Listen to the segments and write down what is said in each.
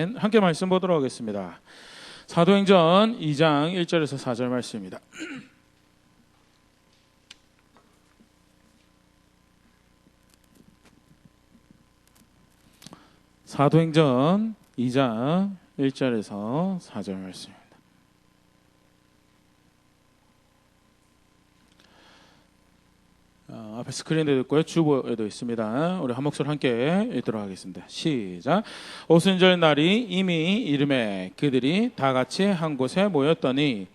아멘. 함께 말씀 보도록 하겠습니다. 사도행전 2장 1절에서 4절 말씀입니다. 사도행전 2장 1절에서 4절 말씀입니다. 앞에 스크린에도 있고요, 주보에도 있습니다. 우리 한 목소리 함께 읽도록 하겠습니다. 시작. 오순절 날이 이미 이름에 그들이 다 같이 한 곳에 모였더니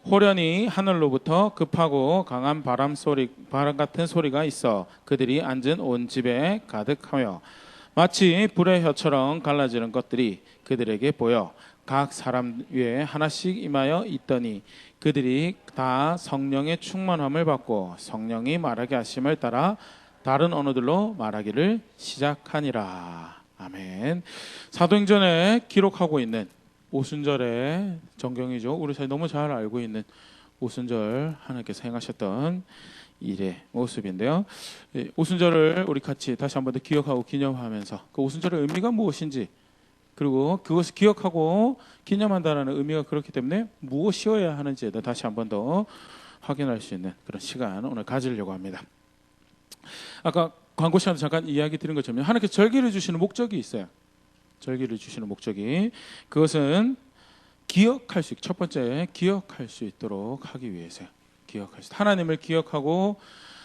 호련히 하늘로부터 급하고 강한 바람 같은 소리가 있어 그들이 앉은 온 집에 가득하며 마치 불의 혀처럼 갈라지는 것들이 그들에게 보여 각 사람 위에 하나씩 임하여 있더니 그들이 다 성령의 충만함을 받고 성령이 말하게 하심을 따라 다른 언어들로 말하기를 시작하니라. 아멘. 사도행전에 기록하고 있는 오순절의 전경이죠. 우리 사이 너무 잘 알고 있는 오순절 하나님께서 행하셨던 일의 모습인데요. 오순절을 우리 같이 다시 한번 더 기억하고 기념하면서 그 오순절의 의미가 무엇인지, 그리고 그것을 기억하고 기념한다는 의미가 그렇기 때문에 무엇이어야 하는지에 대해 다시 한번 더 확인할 수 있는 그런 시간 오늘 가지려고 합니다. 아까 광고 시간에 잠깐 이야기 드린 것처럼 하나님께서 절기를 주시는 목적이 있어요. 절기를 주시는 목적이, 그것은 기억할 수, 첫 번째 기억할 수 있도록 하기 위해서요. 기억할 수, 하나님을 기억하고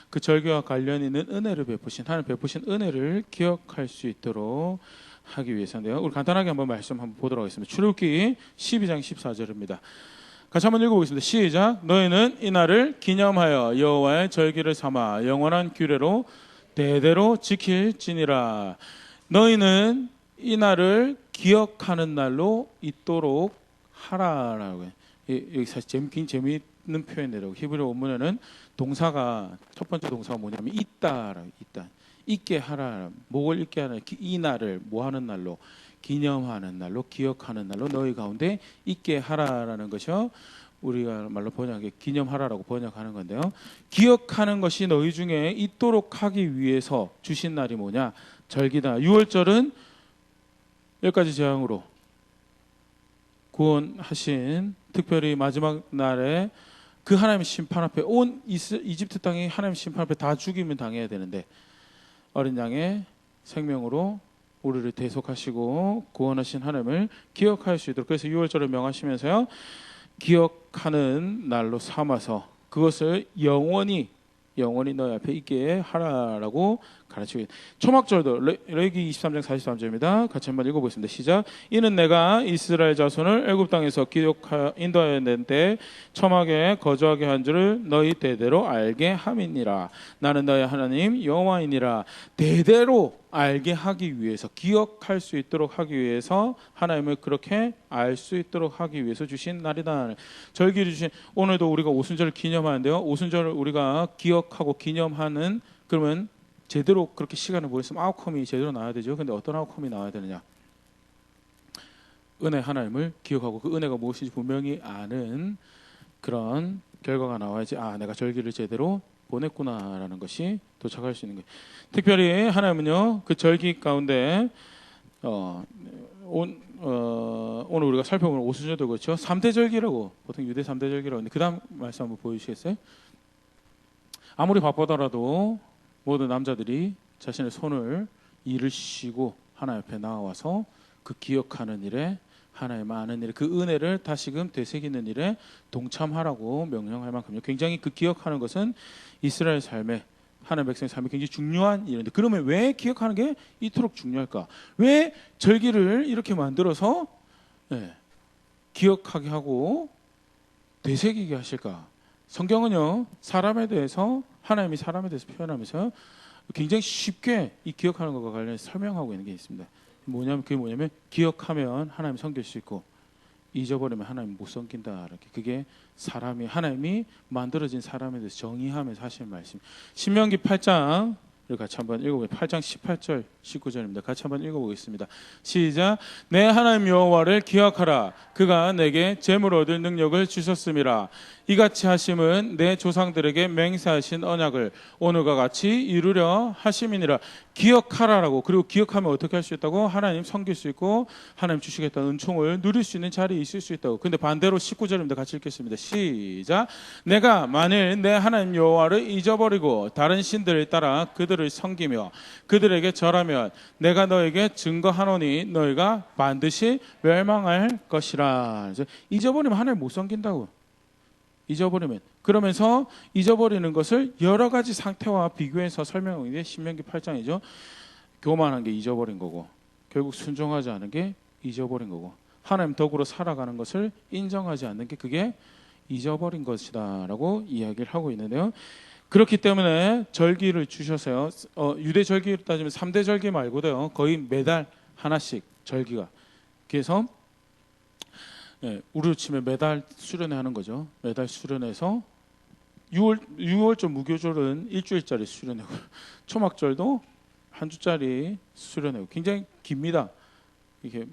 그 절기와 관련 있는 은혜를 베푸신, 하나님 베푸신 은혜를 기억할 수 있도록 하기 위해서인데요. 우리 간단하게 한번 말씀 한번 보도록 하겠습니다. 출애굽기 12장 14절입니다. 같이 한번 읽어보겠습니다. 시작. 너희는 이 날을 기념하여 여호와의 절기를 삼아 영원한 규례로 대대로 지킬지니라. 너희는 이 날을 기억하는 날로 있도록 하라라고 해요. 여기 사실 재미있는 표현이라고. 히브리 원문에는 동사가, 첫 번째 동사가 뭐냐면 있다라고. 있다. 있게 하라. 목을 있게 하는, 이 날을 뭐 하는 날로? 기념하는 날로, 기억하는 날로 너희 가운데 있게 하라라는 것이요, 우리가 말로 번역해 기념하라라고 번역하는 건데요. 기억하는 것이 너희 중에 있도록 하기 위해서 주신 날이 뭐냐? 절기다. 유월절은 10가지 재앙으로 구원하신, 특별히 마지막 날에 그 하나님의 심판 앞에, 온 이집트 땅이 하나님의 심판 앞에 다 죽임을 당해야 되는데 어린 양의 생명으로 우리를 대속하시고 구원하신 하나님을 기억할 수 있도록, 그래서 6월절을 명하시면서요, 기억하는 날로 삼아서 그것을 영원히 너희 앞에 있게 하라라고 가르치고 있습니다. 초막절도 레위기 23장 43절입니다. 같이 한번 읽어보겠습니다. 시작. 이는 내가 이스라엘 자손을 애굽 땅에서 인도하였는데 초막에 거주하게 한 줄을 너희 대대로 알게 함이니라. 나는 너희 하나님 여호와이니라. 대대로 알게 하기 위해서, 기억할 수 있도록 하기 위해서, 하나님을 그렇게 알 수 있도록 하기 위해서 주신 날이다. 절기를 주신, 오늘도 우리가 오순절을 기념하는데요, 오순절을 우리가 기억하고 기념하는, 그러면 제대로 그렇게 시간을 보냈으면 아웃컴이 제대로 나와야 되죠. 근데 어떤 아웃컴이 나와야 되느냐? 은혜, 하나님을 기억하고 그 은혜가 무엇인지 분명히 아는 그런 결과가 나와야지, 내가 절기를 제대로 보냈구나라는 것이 도착할 수 있는 거예요. 특별히 하나님은요, 그 절기 가운데 오늘 우리가 살펴보는 오순절도 그렇죠. 3대 절기라고, 보통 유대 3대 절기라고 하는데, 그 다음 말씀 한번 보여주시겠어요? 아무리 바쁘더라도 모든 남자들이 자신의 손을 일을 쉬고 하나님 앞에 나와서 그 기억하는 일에, 하나님 아는 일에, 그 은혜를 다시금 되새기는 일에 동참하라고 명령할 만큼요. 굉장히 그 기억하는 것은 이스라엘 삶에, 하나님 백성의 삶이 굉장히 중요한 일인데, 그러면 왜 기억하는 게 이토록 중요할까? 왜 절기를 이렇게 만들어서 기억하게 하고 되새기게 하실까? 성경은요, 사람에 대해서, 하나님이 사람에 대해서 표현하면서 굉장히 쉽게 이 기억하는 것과 관련해서 설명하고 있는 게 있습니다. 그게 뭐냐면 기억하면 하나님 섬길 수 있고, 잊어버리면 하나님 못 섬긴다. 이렇게, 그게 사람이, 하나님이 만들어진 사람에 대해서 정의하면서 하시는 말씀. 신명기 8장 같이 한번 읽어보겠습니다. 8장 18절 19절입니다. 같이 한번 읽어보겠습니다. 시작. 내 하나님 여호와를 기억하라. 그가 내게 재물을 얻을 능력을 주셨음이라. 이같이 하심은 내 조상들에게 맹세하신 언약을 오늘과 같이 이루려 하심이니라. 기억하라라고. 그리고 기억하면 어떻게 할 수 있다고? 하나님 섬길 수 있고 하나님 주시겠다는 은총을 누릴 수 있는 자리에 있을 수 있다고. 근데 반대로 19절입니다. 같이 읽겠습니다. 시작. 내가 만일 내 하나님 여호와를 잊어버리고 다른 신들을 따라 그들을 섬기며 그들에게 절하면 내가 너에게 증거하노니 너희가 반드시 멸망할 것이라. 잊어버리면 하나님 못 섬긴다고. 잊어버리면. 그러면서 잊어버리는 것을 여러 가지 상태와 비교해서 설명하고 있는데 신명기 8장이죠. 교만한 게 잊어버린 거고 결국 순종하지 않은 게 잊어버린 거고 하나님 덕으로 살아가는 것을 인정하지 않는 게 그게 잊어버린 것이다 라고 이야기를 하고 있는데요. 그렇기 때문에 절기를 주셔서요. 유대 절기를 따지면 3대 절기 말고도요. 거의 매달 하나씩 절기가. 그래서 우리로 치면 매달 수련회 하는 거죠. 매달 수련해서 6월절 무교절은 일주일짜리 수련회고 초막절도 한 주짜리 수련회고 굉장히 깁니다. 이게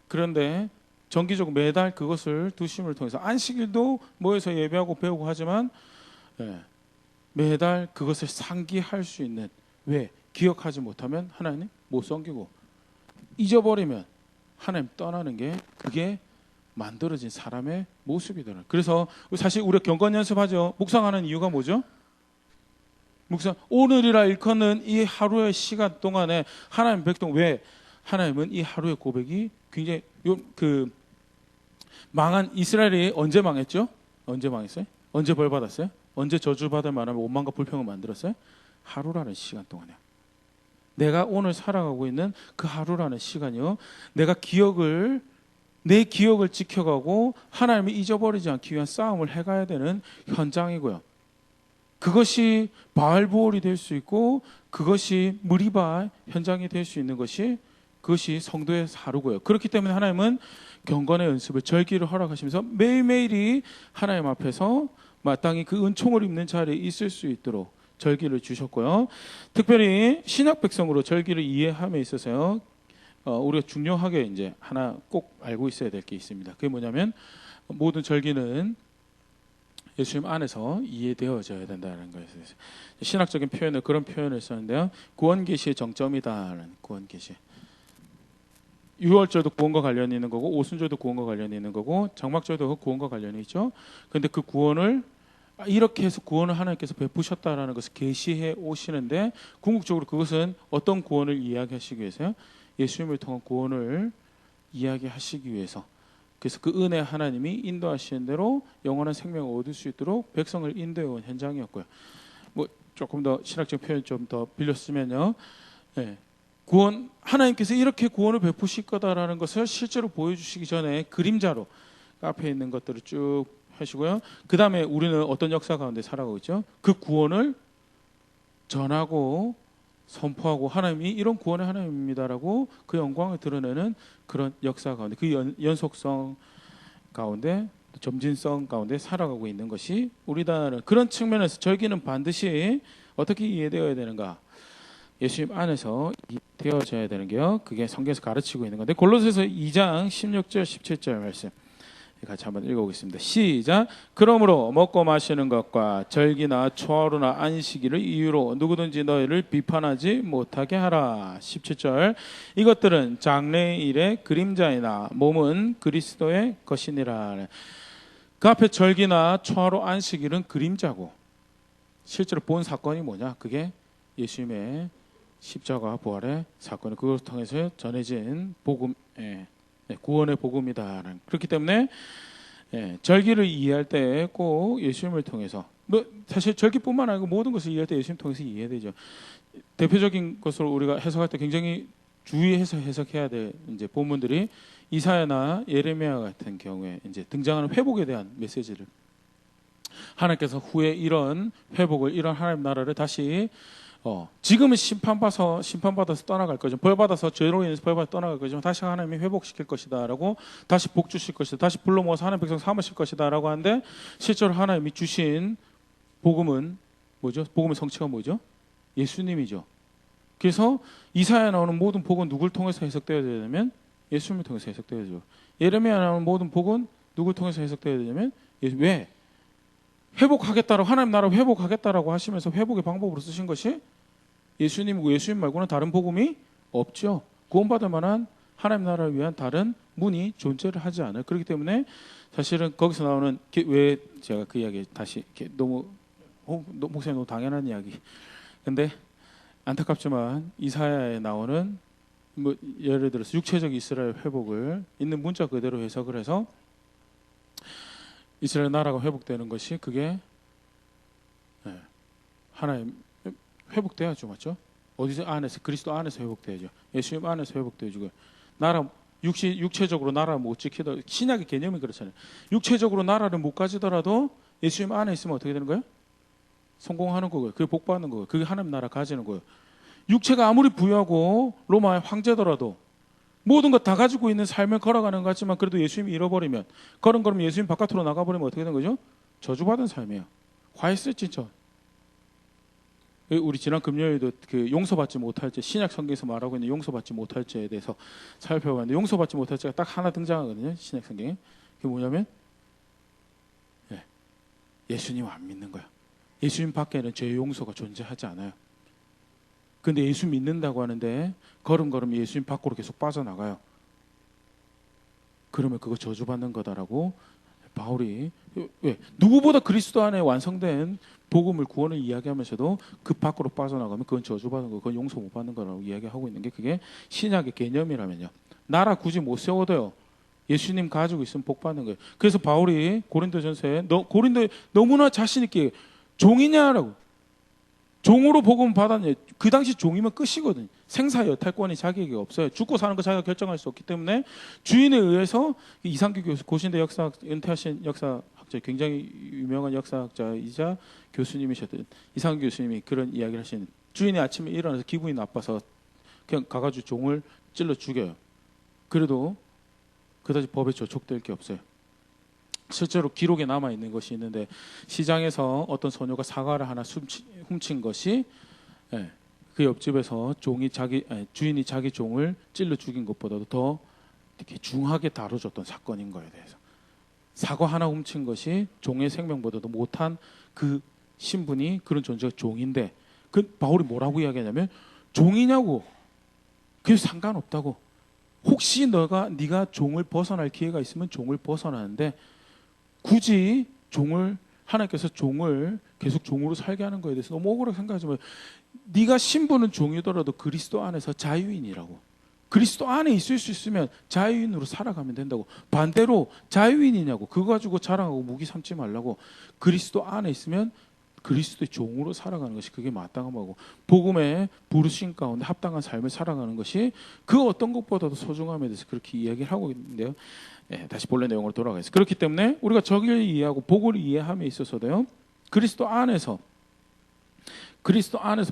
그런데 정기적으로 매달 그것을 두심을 통해서 안식일도 모여서 예배하고 배우고 하지만 매달 그것을 상기할 수 있는 왜? 기억하지 못하면 하나님 못 섬기고 잊어버리면 하나님 떠나는 게 그게 만들어진 사람의 모습이더라. 그래서 사실 우리가 경건 연습하죠. 묵상하는 이유가 뭐죠? 묵상. 오늘이라 일컫는 이 하루의 시간 동안에 하나님 백성 왜? 하나님은 이 하루의 고백이 굉장히 망한 이스라엘이 언제 망했죠? 언제 망했어요? 언제 벌 받았어요? 언제 저주받을 만한 원망과 불평을 만들었어요? 하루라는 시간 동안에. 내가 오늘 살아가고 있는 그 하루라는 시간이요. 내 기억을 지켜가고 하나님을 잊어버리지 않기 위한 싸움을 해가야 되는 현장이고요. 그것이 바알보올이 될 수 있고 그것이 무리바 현장이 될 수 있는 그것이 성도의 하루고요. 그렇기 때문에 하나님은 경건의 연습을 절기를 허락하시면서 매일매일이 하나님 앞에서 마땅히 그 은총을 입는 자리에 있을 수 있도록 절기를 주셨고요. 특별히 신약 백성으로 절기를 이해함에 있어서요. 우리가 중요하게 이제 하나 꼭 알고 있어야 될 게 있습니다. 그게 뭐냐면 모든 절기는 예수님 안에서 이해되어져야 된다는 거예요. 신학적인 표현을 그런 표현을 썼는데요. 구원 계시의 정점이다라는 구원 계시. 유월절도 구원과 관련이 있는 거고 오순절도 구원과 관련이 있는 거고 장막절도 구원과 관련이 있죠. 그런데 그 구원을 이렇게 해서 구원을 하나님께서 베푸셨다라는 것을 계시해 오시는데 궁극적으로 그것은 어떤 구원을 이야기하시기 위해서요? 예수님을 통한 구원을 이야기하시기 위해서 그래서 그 은혜 하나님이 인도하시는 대로 영원한 생명을 얻을 수 있도록 백성을 인도해 온 현장이었고요. 뭐 조금 더 신학적 표현 좀 더 빌렸으면요. 구원 하나님께서 이렇게 구원을 베푸실 거다라는 것을 실제로 보여주시기 전에 그림자로 앞에 있는 것들을 쭉 하시고요. 그 다음에 우리는 어떤 역사 가운데 살아가고 있죠? 그 구원을 전하고 선포하고 하나님이 이런 구원의 하나님입니다라고 그 영광을 드러내는 그런 역사 가운데 그 연속성 가운데 점진성 가운데 살아가고 있는 것이 우리나라는 그런 측면에서 절기는 반드시 어떻게 이해되어야 되는가? 예수님 안에서 되어져야 되는 게요. 그게 성경에서 가르치고 있는 건데 골로새서 2장 16절 17절 말씀 같이 한번 읽어보겠습니다. 시작. 그러므로 먹고 마시는 것과 절기나 초하루나 안식일을 이유로 누구든지 너희를 비판하지 못하게 하라. 17절. 이것들은 장래일의 그림자이나 몸은 그리스도의 것이니라. 그 앞에 절기나 초하루 안식일은 그림자고 실제로 본 사건이 뭐냐? 그게 예수님의 십자가 부활의 사건. 그것을 통해서 전해진 복음, 구원의 복음이다. 그렇기 때문에 절기를 이해할 때 꼭 예수님을 통해서 사실 절기뿐만 아니고 모든 것을 이해할 때 예수님 통해서 이해되죠. 대표적인 것으로 우리가 해석할 때 굉장히 주의해서 해석해야 될 이제 본문들이 이사야나 예레미야 같은 경우에 이제 등장하는 회복에 대한 메시지를 하나님께서 후에 이런 회복을 이런 하나님 나라를 다시 지금은 심판받아서 떠나갈 거죠. 벌받아서 죄로 인해서 벌받아 떠나갈 거지만 다시 하나님이 회복시킬 것이다 라고 다시 복 주실 것이다. 다시 불러 모아서 하나님 백성 삼으실 것이다 라고 하는데 실제로 하나님이 주신 복음은 뭐죠? 복음의 성취가 뭐죠? 예수님이죠. 그래서 이사야에 나오는 모든 복은 누굴 통해서 해석되어야 되냐면 예수님을 통해서 해석되어야죠. 예레미야 나오는 모든 복은 누굴 통해서 해석되어야 되냐면 왜? 회복하겠다라고 하나님 나라 회복하겠다라고 하시면서 회복의 방법으로 쓰신 것이 예수님이고 예수님 말고는 다른 복음이 없죠. 구원받을 만한 하나님 나라를 위한 다른 문이 존재를 하지 않아요. 그렇기 때문에 사실은 거기서 나오는 왜 제가 그 이야기 다시 너무 목사님 너무 당연한 이야기. 근데 안타깝지만 이사야에 나오는 뭐 예를 들어서 육체적 이스라엘 회복을 있는 문자 그대로 해석을 해서 이스라엘 나라가 회복되는 것이 그게 하나님 회복돼야죠, 맞죠? 어디서 안에서 그리스도 안에서 회복돼야죠. 예수님 안에서 회복돼야죠. 나라 육체적으로 나라 못 지키다 신약의 개념이 그렇잖아요. 육체적으로 나라를 못 가지더라도 예수님 안에 있으면 어떻게 되는 거예요? 성공하는 거고요. 그게 복 받는 거고요. 그게 하나님 나라 가지는 거예요. 육체가 아무리 부유하고 로마의 황제더라도 모든 것 다 가지고 있는 삶을 걸어가는 것 같지만 그래도 예수님이 잃어버리면 걸음 예수님 바깥으로 나가버리면 어떻게 되는 거죠? 저주받은 삶이에요. 화했어요 진짜. 우리 지난 금요일도 그 용서받지 못할 죄 신약 성경에서 말하고 있는 용서받지 못할 죄에 대해서 살펴봤는데 용서받지 못할 죄가 딱 하나 등장하거든요. 신약 성경에. 그게 뭐냐면 예수님 안 믿는 거야. 예수님 밖에는 죄 용서가 존재하지 않아요. 근데 예수 믿는다고 하는데 걸음걸음 예수님 밖으로 계속 빠져나가요. 그러면 그거 저주받는 거다라고 바울이 왜 누구보다 그리스도 안에 완성된 복음을 구원을 이야기하면서도 그 밖으로 빠져나가면 그건 저주받는 거, 그건 용서 못 받는 거라고 이야기하고 있는 게 그게 신약의 개념이라면요. 나라 굳이 못 세워도요. 예수님 가지고 있으면 복 받는 거예요. 그래서 바울이 고린도전서에 고린도에 너무나 자신 있게 종이냐라고 종으로 복음 받았냐. 그 당시 종이면 끝이거든요. 생사 여탈권이 자기에게 없어요. 죽고 사는 거 자기가 결정할 수 없기 때문에 주인에 의해서 이상규 교수 고신대 역사학 은퇴하신 역사학자 굉장히 유명한 역사학자이자 교수님이셨던 이상규 교수님이 그런 이야기를 하시는 주인이 아침에 일어나서 기분이 나빠서 그냥 가가지고 종을 찔러 죽여요. 그래도 그다지 법에 저촉될 게 없어요. 실제로 기록에 남아있는 것이 있는데 시장에서 어떤 소녀가 사과를 하나 훔친 것이 그 옆집에서 주인이 자기 종을 찔러 죽인 것보다도 더 이렇게 중하게 다뤄줬던 사건인 거에 대해서 사과 하나 훔친 것이 종의 생명보다도 못한 그 신분이 그런 존재가 종인데 그 바울이 뭐라고 이야기하냐면 종이냐고 그래서 상관없다고 혹시 네가 종을 벗어날 기회가 있으면 종을 벗어나는데 굳이 하나님께서 종을 계속 종으로 살게 하는 거에 대해서 너무 억울하게 생각하지만 네가 신분은 종이더라도 그리스도 안에서 자유인이라고. 그리스도 안에 있을 수 있으면 자유인으로 살아가면 된다고. 반대로 자유인이냐고 그거 가지고 자랑하고 무기 삼지 말라고. 그리스도 안에 있으면 그리스도의 종으로 살아가는 것이 그게 마땅한 거고 복음의 부르심 가운데 합당한 삶을 살아가는 것이 그 어떤 것보다도 소중함에 대해서 그렇게 이야기를 하고 있는데요. 다시 본래 내용으로 돌아가겠습니다. 그렇기 때문에 우리가 저기를 이해하고 복을 이해함에 있어서도요. 그리스도 안에서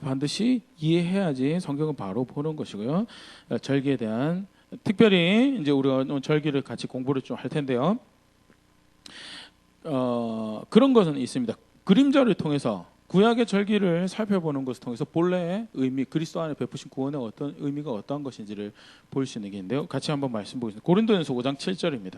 반드시 이해해야지 성경은 바로 보는 것이고요. 절기에 대한 특별히 이제 우리가 절기를 같이 공부를 좀 할 텐데요. 그런 것은 있습니다. 그림자를 통해서 구약의 절기를 살펴보는 것을 통해서 본래의 의미, 그리스도 안에 베푸신 구원의 어떤 의미가 어떠한 것인지를 볼 수 있는 게 있는데요. 같이 한번 말씀 보겠습니다. 고린도전서 5장 7절입니다.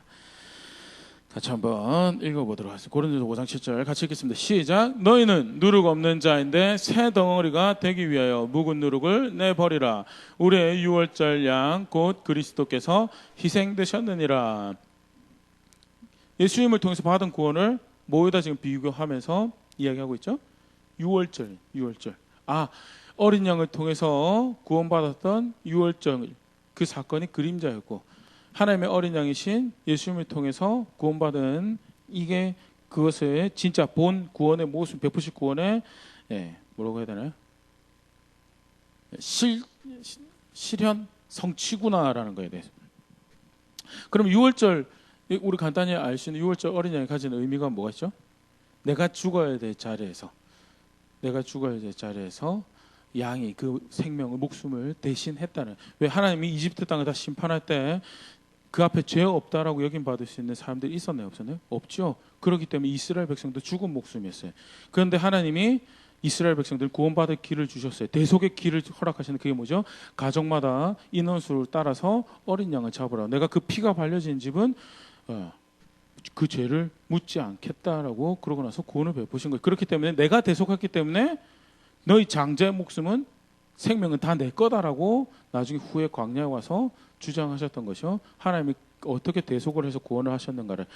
같이 한번 읽어보도록 하겠습니다. 고린도전서 5장 7절 같이 읽겠습니다. 시작. 너희는 누룩 없는 자인데 새 덩어리가 되기 위하여 묵은 누룩을 내버리라. 우리의 유월절 양 곧 그리스도께서 희생되셨느니라. 예수님을 통해서 받은 구원을 뭐에다 지금 비교하면서 이야기하고 있죠? 유월절. 어린 양을 통해서 구원받았던 유월절 그 사건이 그림자였고 하나님의 어린 양이신 예수님을 통해서 구원받은 이게 그것의 진짜 본 구원의 모습, 베푸실 구원의 뭐라고 해야 되나요? 실현 성취구나라는 거에 대해서. 그럼 유월절 우리 간단히 알 수 있는 유월절 어린 양이 가지는 의미가 뭐가 있죠? 내가 죽어야 될 자리에서 양이 그 생명을 목숨을 대신했다는. 왜 하나님이 이집트 땅을 다 심판할 때 그 앞에 죄 없다라고 여김 받을 수 있는 사람들이 있었나요, 없었나요? 없죠. 그렇기 때문에 이스라엘 백성도 죽은 목숨이었어요. 그런데 하나님이 이스라엘 백성들 구원받을 길을 주셨어요. 대속의 길을 허락하시는 그게 뭐죠? 가정마다 인원수를 따라서 어린 양을 잡으라. 내가 그 피가 발려진 집은 그 죄를 묻지 않겠다라고 그러고 나서 구원을 베푸신 거예요. 그렇기 때문에 내가 대속했기 때문에 너희 장자의 목숨은 생명은 다 내 거다라고 나중에 후에 광야에 와서 주장하셨던 것이요. 하나님이 어떻게 대속을 해서 구원을 하셨는가를.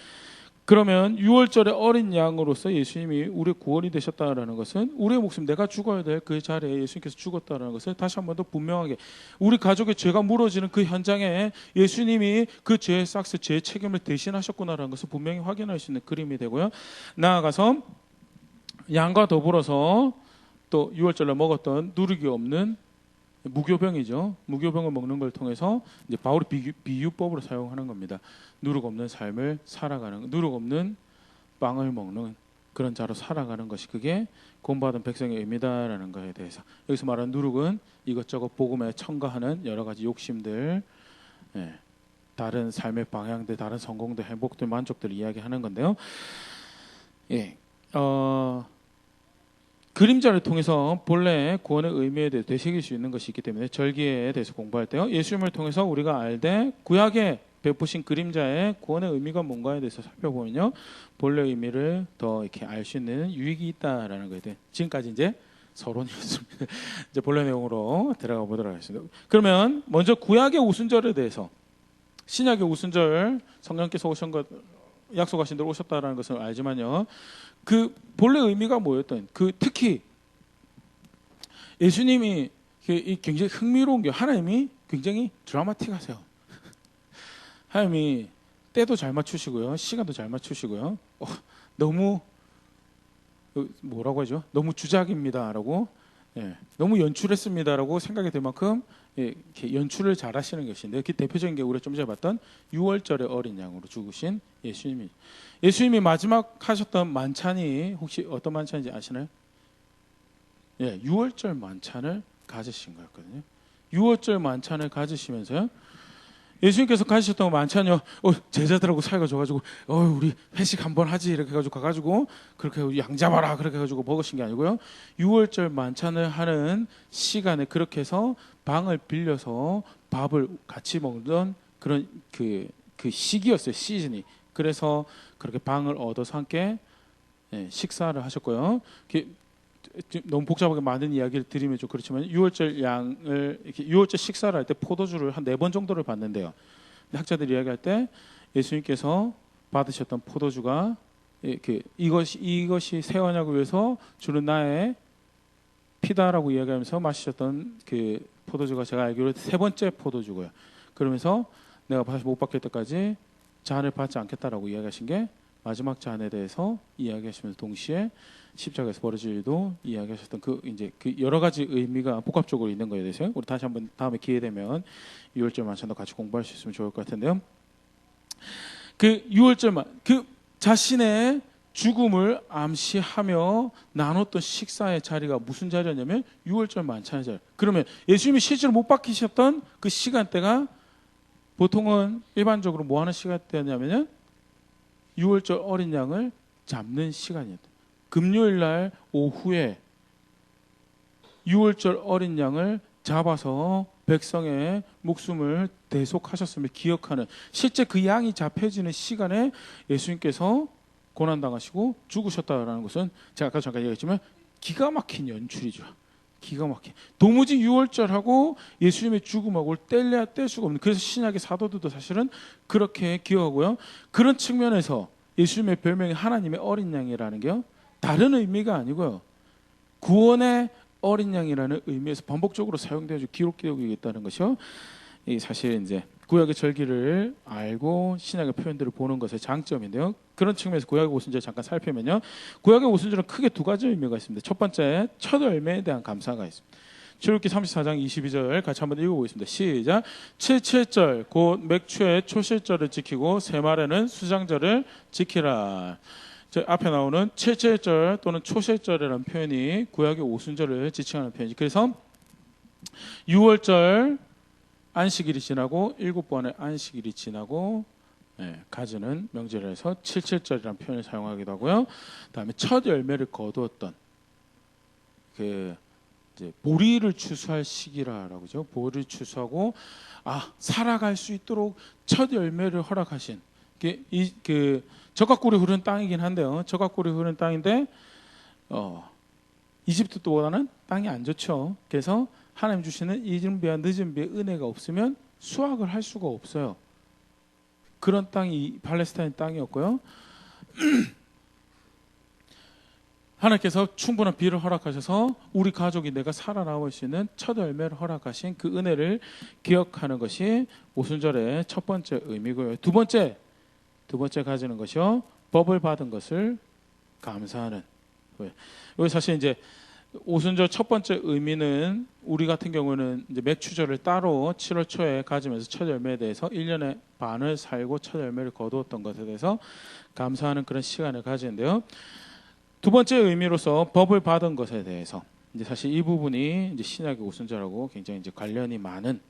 그러면 6월절의 어린 양으로서 예수님이 우리의 구원이 되셨다라는 것은 우리의 목숨 내가 죽어야 될 그 자리에 예수님께서 죽었다라는 것을 다시 한 번 더 분명하게 우리 가족의 죄가 무너지는 그 현장에 예수님이 그 죄의 싹스 죄의 책임을 대신하셨구나라는 것을 분명히 확인할 수 있는 그림이 되고요. 나아가서 양과 더불어서 또 6월절에 먹었던 누룩이 없는 무교병이죠. 무교병을 먹는 걸 통해서 이제 바울이 비유법으로 사용하는 겁니다. 누룩 없는 삶을 살아가는, 누룩 없는 빵을 먹는 그런 자로 살아가는 것이 그게 구원받은 백성의 의미다라는 것에 대해서 여기서 말하는 누룩은 이것저것 복음에 첨가하는 여러 가지 욕심들, 다른 삶의 방향들, 다른 성공들, 행복들, 만족들을 이야기하는 건데요. 그림자를 통해서 본래 구원의 의미에 대해 되새길 수 있는 것이 있기 때문에 절기에 대해서 공부할 때요. 예수님을 통해서 우리가 알되 구약에 베푸신 그림자의 구원의 의미가 뭔가에 대해서 살펴보면요. 본래 의미를 더 이렇게 알 수 있는 유익이 있다라는 거에 대해 지금까지 이제 서론이었습니다. 이제 본래 내용으로 들어가 보도록 하겠습니다. 그러면 먼저 구약의 오순절에 대해서 신약의 오순절 성령께서 오신 것 약속하신 대로 오셨다라는 것을 알지만요. 그 본래 의미가 뭐였던 그 특히 예수님이 굉장히 흥미로운 게 하나님이 굉장히 드라마틱하세요. 하나님이 때도 잘 맞추시고요, 시간도 잘 맞추시고요. 너무 뭐라고 하죠? 너무 주작입니다라고, 너무 연출했습니다라고 생각이 들 만큼 이렇게 연출을 잘하시는 것인데 그 대표적인 게 우리가 좀 전에 봤던 6월절의 어린 양으로 죽으신 예수님이. 예수님이 마지막 하셨던 만찬이 혹시 어떤 만찬인지 아시나요? 6월절 만찬을 가지신 거였거든요. 6월절 만찬을 가지시면서요. 예수님께서 가지셨던 만찬이요. 제자들하고 사이가 좋아가지고 우리 회식 한번 하지 이렇게 해가지고 가가지고 그렇게 양 잡아라 그렇게 해가지고 먹으신 게 아니고요. 6월절 만찬을 하는 시간에 그렇게 해서 방을 빌려서 밥을 같이 먹던 그런 그 시기였어요. 시즌이. 그래서 그렇게 방을 얻어서 함께 식사를 하셨고요. 너무 복잡하게 많은 이야기를 드리면 좀 그렇지만 6월절 양을 이렇게 6월절 식사를 할 때 포도주를 한 4번 정도를 받는데요. 학자들이 이야기할 때 예수님께서 받으셨던 포도주가 이것이 새 언약을 위해서 주는 나의 피다라고 이야기하면서 마시셨던 그 포도주가 제가 알기로 3번째 포도주고요. 그러면서 내가 다시 못 받을 때까지 잔을 받지 않겠다라고 이야기하신 게 마지막 잔에 대해서 이야기하시면서 동시에 십자가에서 벌어질 일도 이야기하셨던 그 여러 가지 의미가 복합적으로 있는 거에 대해서 우리 다시 한번 다음에 기회 되면 6월절 만찬도 같이 공부할 수 있으면 좋을 것 같은데요. 그 6월절 그 자신의 죽음을 암시하며 나눴던 식사의 자리가 무슨 자리였냐면 6월절 만찬의 자리. 그러면 예수님이 실제로 못 박히셨던 그 시간대가 보통은 일반적으로 뭐 하는 시간대였냐면요. 6월절 어린 양을 잡는 시간이었다. 금요일 날 오후에 6월절 어린 양을 잡아서 백성의 목숨을 대속하셨음을 기억하는 실제 그 양이 잡혀지는 시간에 예수님께서 고난당하시고 죽으셨다라는 것은 제가 아까 잠깐 얘기했지만 기가 막힌 연출이죠. 기가 막힌. 도무지 6월절하고 예수님의 죽음하고 뗄래야 뗄 수가 없는. 그래서 신약의 사도들도 사실은 그렇게 기억하고요. 그런 측면에서 예수님의 별명이 하나님의 어린 양이라는 게요. 다른 의미가 아니고요. 구원의 어린 양이라는 의미에서 반복적으로 사용되어 기록되고 있다는 것이요. 사실 이제 구약의 절기를 알고 신약의 표현들을 보는 것의 장점인데요. 그런 측면에서 구약의 오순절 잠깐 살펴면요. 구약의 오순절은 크게 2가지 의미가 있습니다. 첫 번째, 첫 열매에 대한 감사가 있습니다. 출애굽기 34장 22절 같이 한번 읽어보겠습니다. 시작. 칠칠절 곧 맥추의 초실절을 지키고 새말에는 수장절을 지키라. 저 앞에 나오는 칠칠절 또는 초실절이라는 표현이 구약의 오순절을 지칭하는 표현이죠. 그래서 6월절 안식일이 지나고 7번의 안식일이 지나고 가지는 명절을 해서 칠칠절이라는 표현을 사용하기도 하고요. 그다음에 첫 열매를 거두었던 그 이제 보리를 추수할 시기라고 죠. 보리를 추수하고 살아갈 수 있도록 첫 열매를 허락하신 그 적각골이 흐르는 땅이긴 한데요. 적각골이 흐르는 땅인데 이집트보다는 땅이 안 좋죠. 그래서 하나님 주시는 이른 비와 늦은 비의 은혜가 없으면 수확을 할 수가 없어요. 그런 땅이 팔레스타인 땅이었고요. 하나님께서 충분한 비를 허락하셔서 우리 가족이 내가 살아남을 수 있는 첫 열매를 허락하신 그 은혜를 기억하는 것이 오순절의 첫 번째 의미고요. 두 번째 가지는 것이요, 법을 받은 것을 감사하는 거예요. 여기 사실 이제 오순절 첫 번째 의미는 우리 같은 경우는 이제 맥추절을 따로 7월 초에 가지면서 첫 열매에 대해서 1년의 반을 살고 첫 열매를 거두었던 것에 대해서 감사하는 그런 시간을 가지는데요. 두 번째 의미로서 법을 받은 것에 대해서 이제 사실 이 부분이 이제 신약의 오순절하고 굉장히 이제 관련이 많은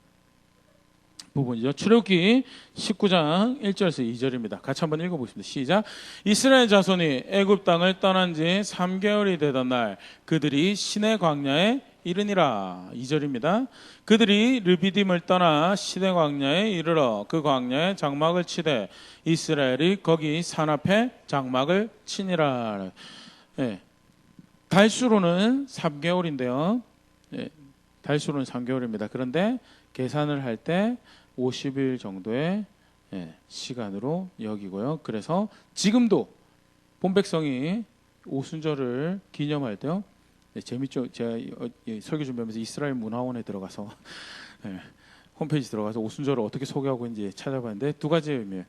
부분이죠. 출애굽기 19장 1절에서 2절입니다. 같이 한번 읽어보겠습니다. 시작. 이스라엘 자손이 애굽 땅을 떠난 지 3개월이 되던 날 그들이 시내 광야에 이르니라. 2절입니다. 그들이 르비딤을 떠나 시내 광야에 이르러 그 광야에 장막을 치되 이스라엘이 거기 산 앞에 장막을 치니라. 달수로는 3개월인데요. 달수로는 3개월입니다. 그런데 계산을 할 때 50일 정도의 시간으로 여기고요. 그래서 지금도 본 백성이 오순절을 기념할 때요. 재밌죠? 제가 설교 준비하면서 이스라엘 문화원에 들어가서 홈페이지 들어가서 오순절을 어떻게 소개하고 있는지 찾아봤는데 두 가지의 의미.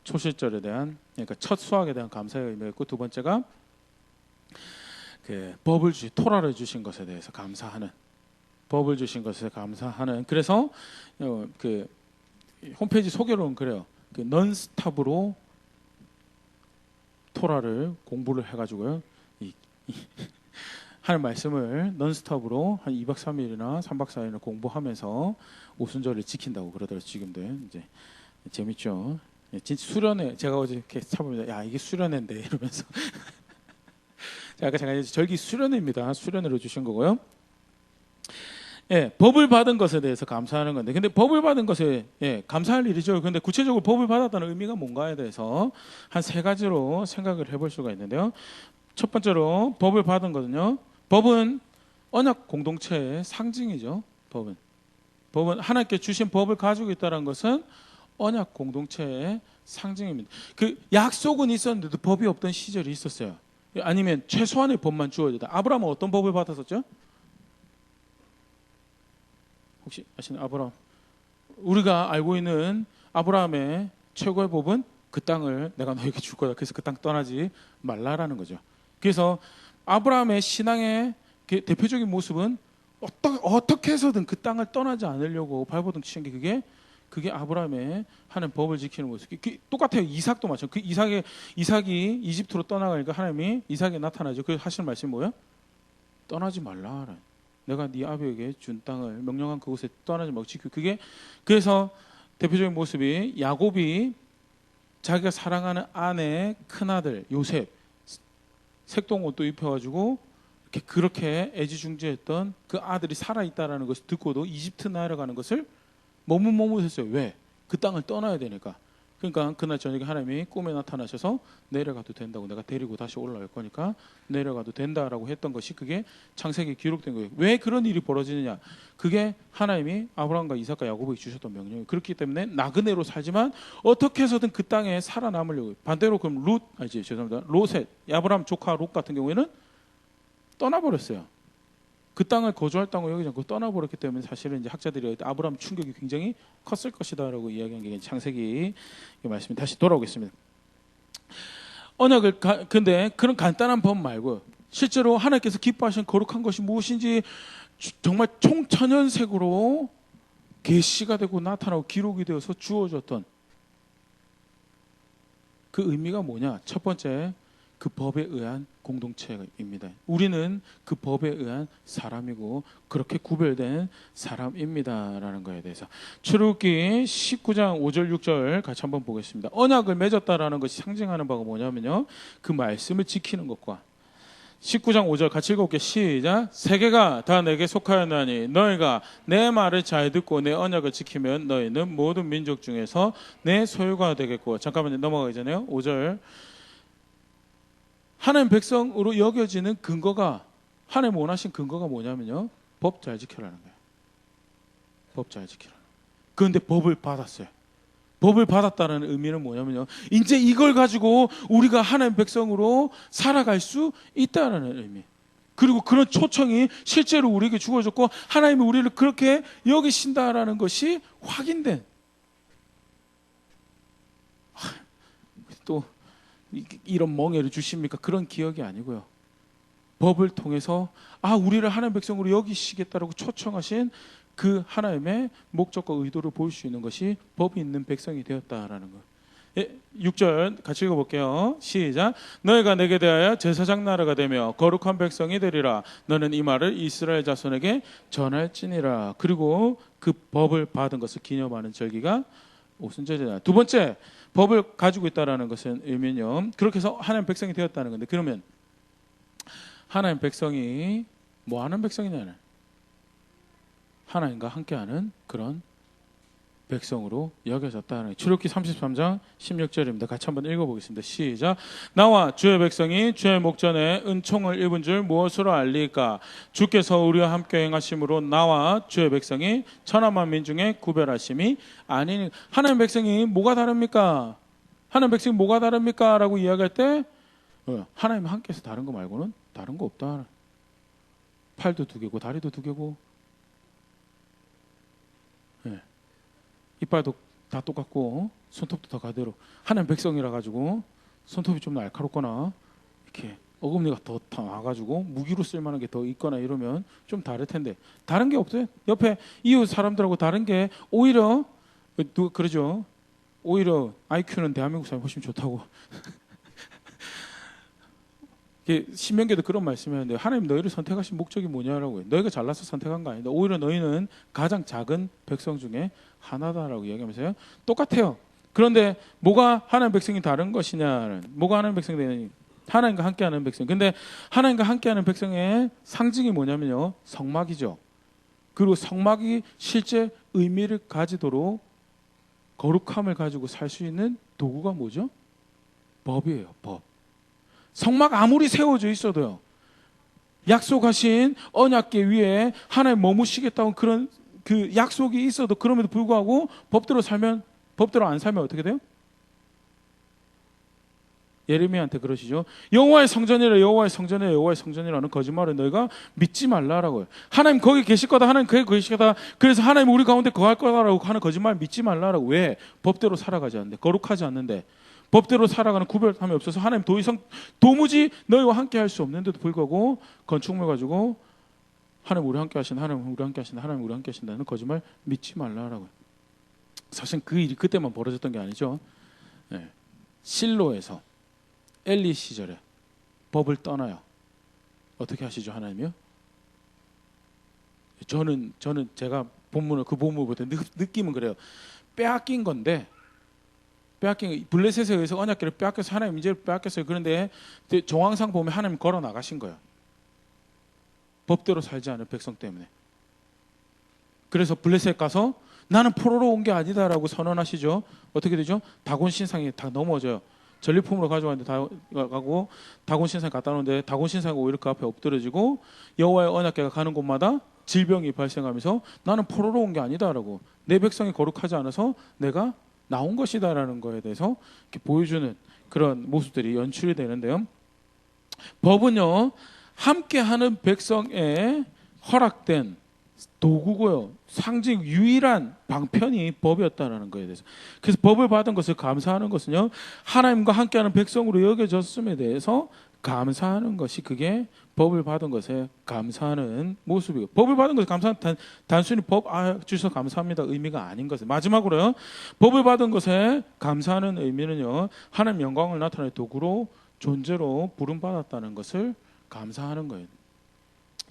초실절에 대한, 그러니까 첫 수확에 대한 감사의 의미가 있고, 두 번째가 그 법을 토라를 주신 것에 대해서 감사하는, 법을 주신 것에 감사하는. 그래서 그 홈페이지 소개로는 그래요. 그 넌스톱으로 토라를 공부를 해가지고요. 하는 말씀을 넌스톱으로 한 2박 3일이나 3박 4일을 공부하면서 오순절을 지킨다고 그러더라고요. 지금도 이제 재밌죠. 진짜 수련회, 제가 어제 이렇게 쳐보면 야 이게 수련회인데 이러면서 아까 제가 절기 수련회입니다. 수련회로 주신 거고요. 법을 받은 것에 대해서 감사하는 건데, 근데 법을 받은 것에 감사할 일이죠. 근데 구체적으로 법을 받았다는 의미가 뭔가에 대해서 한 세 가지로 생각을 해볼 수가 있는데요. 첫 번째로 법을 받은 거는요. 법은 언약 공동체의 상징이죠. 법은 하나님께 주신 법을 가지고 있다는 것은 언약 공동체의 상징입니다. 그 약속은 있었는데도 법이 없던 시절이 있었어요. 아니면 최소한의 법만 주어지다. 아브라함은 어떤 법을 받았었죠? 혹시 아시는 아브라함? 우리가 알고 있는 아브라함의 최고의 법은 그 땅을 내가 너에게 줄 거다. 그래서 그 땅 떠나지 말라라는 거죠. 그래서 아브라함의 신앙의 대표적인 모습은 어떻게 해서든 그 땅을 떠나지 않으려고 발버둥 치는 게 그게 아브라함의 하는 법을 지키는 모습. 똑같아요. 이삭도 마찬가지. 이삭이 이집트로 떠나가니까 하나님이 이삭에 나타나죠. 그 하시는 말씀이 뭐예요? 떠나지 말라. 내가 네 아버지에게 준 땅을 명령한 그곳에 떠나지 말고 지키고. 그래서 대표적인 모습이 야곱이 자기가 사랑하는 아내의 큰아들 요셉 색동옷도 입혀가지고 그렇게 애지중지했던 그 아들이 살아있다라는 것을 듣고도 이집트 내려가는 것을 머뭇머뭇했어요. 왜? 그 땅을 떠나야 되니까. 그러니까 그날 저녁에 하나님이 꿈에 나타나셔서 내려가도 된다고, 내가 데리고 다시 올라갈 거니까 내려가도 된다라고 했던 것이 그게 창세기에 기록된 거예요. 왜 그런 일이 벌어지느냐? 그게 하나님이 아브라함과 이삭과 야곱에게 주셨던 명령이에요. 그렇기 때문에 나그네로 살지만 어떻게 해서든 그 땅에 살아남으려고. 반대로 그럼 롯의 아브라함 조카 롯 같은 경우에는 떠나버렸어요. 그 땅을 거주할 땅으로 여기지 않고 떠나버렸기 때문에 사실은 이제 학자들이 아브라함 충격이 굉장히 컸을 것이다라고 이야기한 게 창세기 말씀이 다시 돌아오겠습니다. 언약을 근데 그런 간단한 법 말고 실제로 하나님께서 기뻐하시는 거룩한 것이 무엇인지 정말 총천연색으로 계시가 되고 나타나고 기록이 되어서 주어졌던 그 의미가 뭐냐? 첫 번째, 그 법에 의한 공동체입니다. 우리는 그 법에 의한 사람이고 그렇게 구별된 사람입니다라는 거에 대해서 출애굽기 19장 5절 6절 같이 한번 보겠습니다. 언약을 맺었다라는 것이 상징하는 바가 뭐냐면요, 그 말씀을 지키는 것과 19장 5절 같이 읽어볼게요. 시작. 세계가 다 내게 속하였나니 너희가 내 말을 잘 듣고 내 언약을 지키면 너희는 모든 민족 중에서 내 소유가 되겠고. 잠깐만요. 넘어가기 전에요. 5절. 하나님 백성으로 여겨지는 근거가, 하나님 원하신 근거가 뭐냐면요, 법 잘 지켜라는 거예요. 법 잘 지키라. 그런데 법을 받았어요. 법을 받았다는 의미는 뭐냐면요, 이제 이걸 가지고 우리가 하나님 백성으로 살아갈 수 있다는 의미. 그리고 그런 초청이 실제로 우리에게 주어졌고 하나님이 우리를 그렇게 여기신다라는 것이 확인된. 또 이런 멍해를 주십니까? 그런 기억이 아니고요, 법을 통해서 우리를 하나님 백성으로 여기시겠다라고 초청하신 그 하나님의 목적과 의도를 볼 수 있는 것이 법이 있는 백성이 되었다라는 것. 6절 같이 읽어볼게요. 시작. 너희가 내게 대하여 제사장 나라가 되며 거룩한 백성이 되리라. 너는 이 말을 이스라엘 자손에게 전할지니라. 그리고 그 법을 받은 것을 기념하는 절기가 오순절이다. 두 번째, 법을 가지고 있다라는 것은 의미는요, 그렇게 해서 하나님 백성이 되었다는 건데, 그러면 하나님 백성이 뭐 하는 백성이냐는, 하나님과 함께하는 그런 백성으로 여겨졌다는. 출애굽기 33장 16절입니다. 같이 한번 읽어보겠습니다. 시작. 나와 주의 백성이 주의 목전에 은총을 입은 줄 무엇으로 알리까? 주께서 우리와 함께 행하심으로 나와 주의 백성이 천하만 민중에 구별하심이 아니니. 하나님 백성이 뭐가 다릅니까? 하나님 백성이 뭐가 다릅니까? 라고 이야기할 때 하나님 함께해서 다른 거 말고는 다른 거 없다. 팔도 두 개고 다리도 두 개고, 이빨도 다 똑같고 손톱도 다 가대로. 하나님 백성이라 가지고 손톱이 좀 날카롭거나 이렇게 어금니가 더 나가지고 무기로 쓸만한 게 더 있거나 이러면 좀 다를 텐데, 다른 게 없어요. 옆에 이웃 사람들하고 다른 게 오히려 그러죠. 오히려 IQ는 대한민국 사람이 훨씬 좋다고. 신명기에도 그런 말씀이 하는데, 하나님 너희를 선택하신 목적이 뭐냐라고요. 너희가 잘나서 선택한 거 아닌데 오히려 너희는 가장 작은 백성 중에 하나다라고 이야기하면서요. 똑같아요. 그런데 뭐가 하나님 백성이 다른 것이냐는, 뭐가 하나님 백성이 되느냐, 하나님과 함께하는 백성. 근데 하나님과 함께하는 백성의 상징이 뭐냐면요, 성막이죠. 그리고 성막이 실제 의미를 가지도록 거룩함을 가지고 살 수 있는 도구가 뭐죠? 법이에요. 법. 성막 아무리 세워져 있어도요, 약속하신 언약궤 위에 하나님 머무시겠다는 그런 그 약속이 있어도, 그럼에도 불구하고 법대로 안 살면 어떻게 돼요? 예레미야한테 그러시죠. 여호와의 성전이라, 여호와의 성전이라, 여호와의 성전이라는 거짓말을 너희가 믿지 말라라고요. 하나님 거기 계실 거다, 하나님 거기 계실 거다, 그래서 하나님 우리 가운데 거할 거다라고 하는 거짓말 믿지 말라라고. 왜? 법대로 살아가지 않는데, 거룩하지 않는데, 법대로 살아가는 구별함이 없어서 하나님 도무지 너희와 함께 할 수 없는데도 불구하고 건축물 가지고 하나님 우리 함께 하신다, 하나님 우리 함께 하신다, 하나님 우리 함께 하신다는 거짓말 믿지 말라라고요. 사실 그 일이 그때만 벌어졌던 게 아니죠. 실로에서 엘리 시절에 법을 떠나요. 어떻게 하시죠, 하나님이요? 저는 제가 본문을 볼 때 느낌은 그래요. 빼앗긴 건데, 블레셋에 의해서 언약궤를 빼앗겨서 하나님 인재를 빼앗겼어요. 그런데 정황상 보면 하나님 걸어 나가신 거예요. 법대로 살지 않은 백성 때문에. 그래서 블레셋 가서 나는 포로로 온 게 아니다라고 선언하시죠. 어떻게 되죠? 다곤 신상이 다 넘어져요. 전리품으로 가져왔는데 가고, 다곤 신상 갖다 놓는데 다곤 신상이 오히려 그 앞에 엎드려지고, 여호와의 언약궤가 가는 곳마다 질병이 발생하면서 나는 포로로 온 게 아니다라고, 내 백성이 거룩하지 않아서 내가 나온 것이다라는 거에 대해서 이렇게 보여주는 그런 모습들이 연출이 되는데요. 법은요, 함께하는 백성에 허락된 도구고요, 상징 유일한 방편이 법이었다라는 거에 대해서. 그래서 법을 받은 것을 감사하는 것은요, 하나님과 함께하는 백성으로 여겨졌음에 대해서 감사하는 것이, 그게 법을 받은 것에 감사하는 모습이고, 법을 받은 것에 감사하는 단순히 법 주셔서 감사합니다 의미가 아닌 것은, 마지막으로요, 법을 받은 것에 감사하는 의미는요, 하나님 영광을 나타낼 도구로, 존재로 부름받았다는 것을 감사하는 거예요.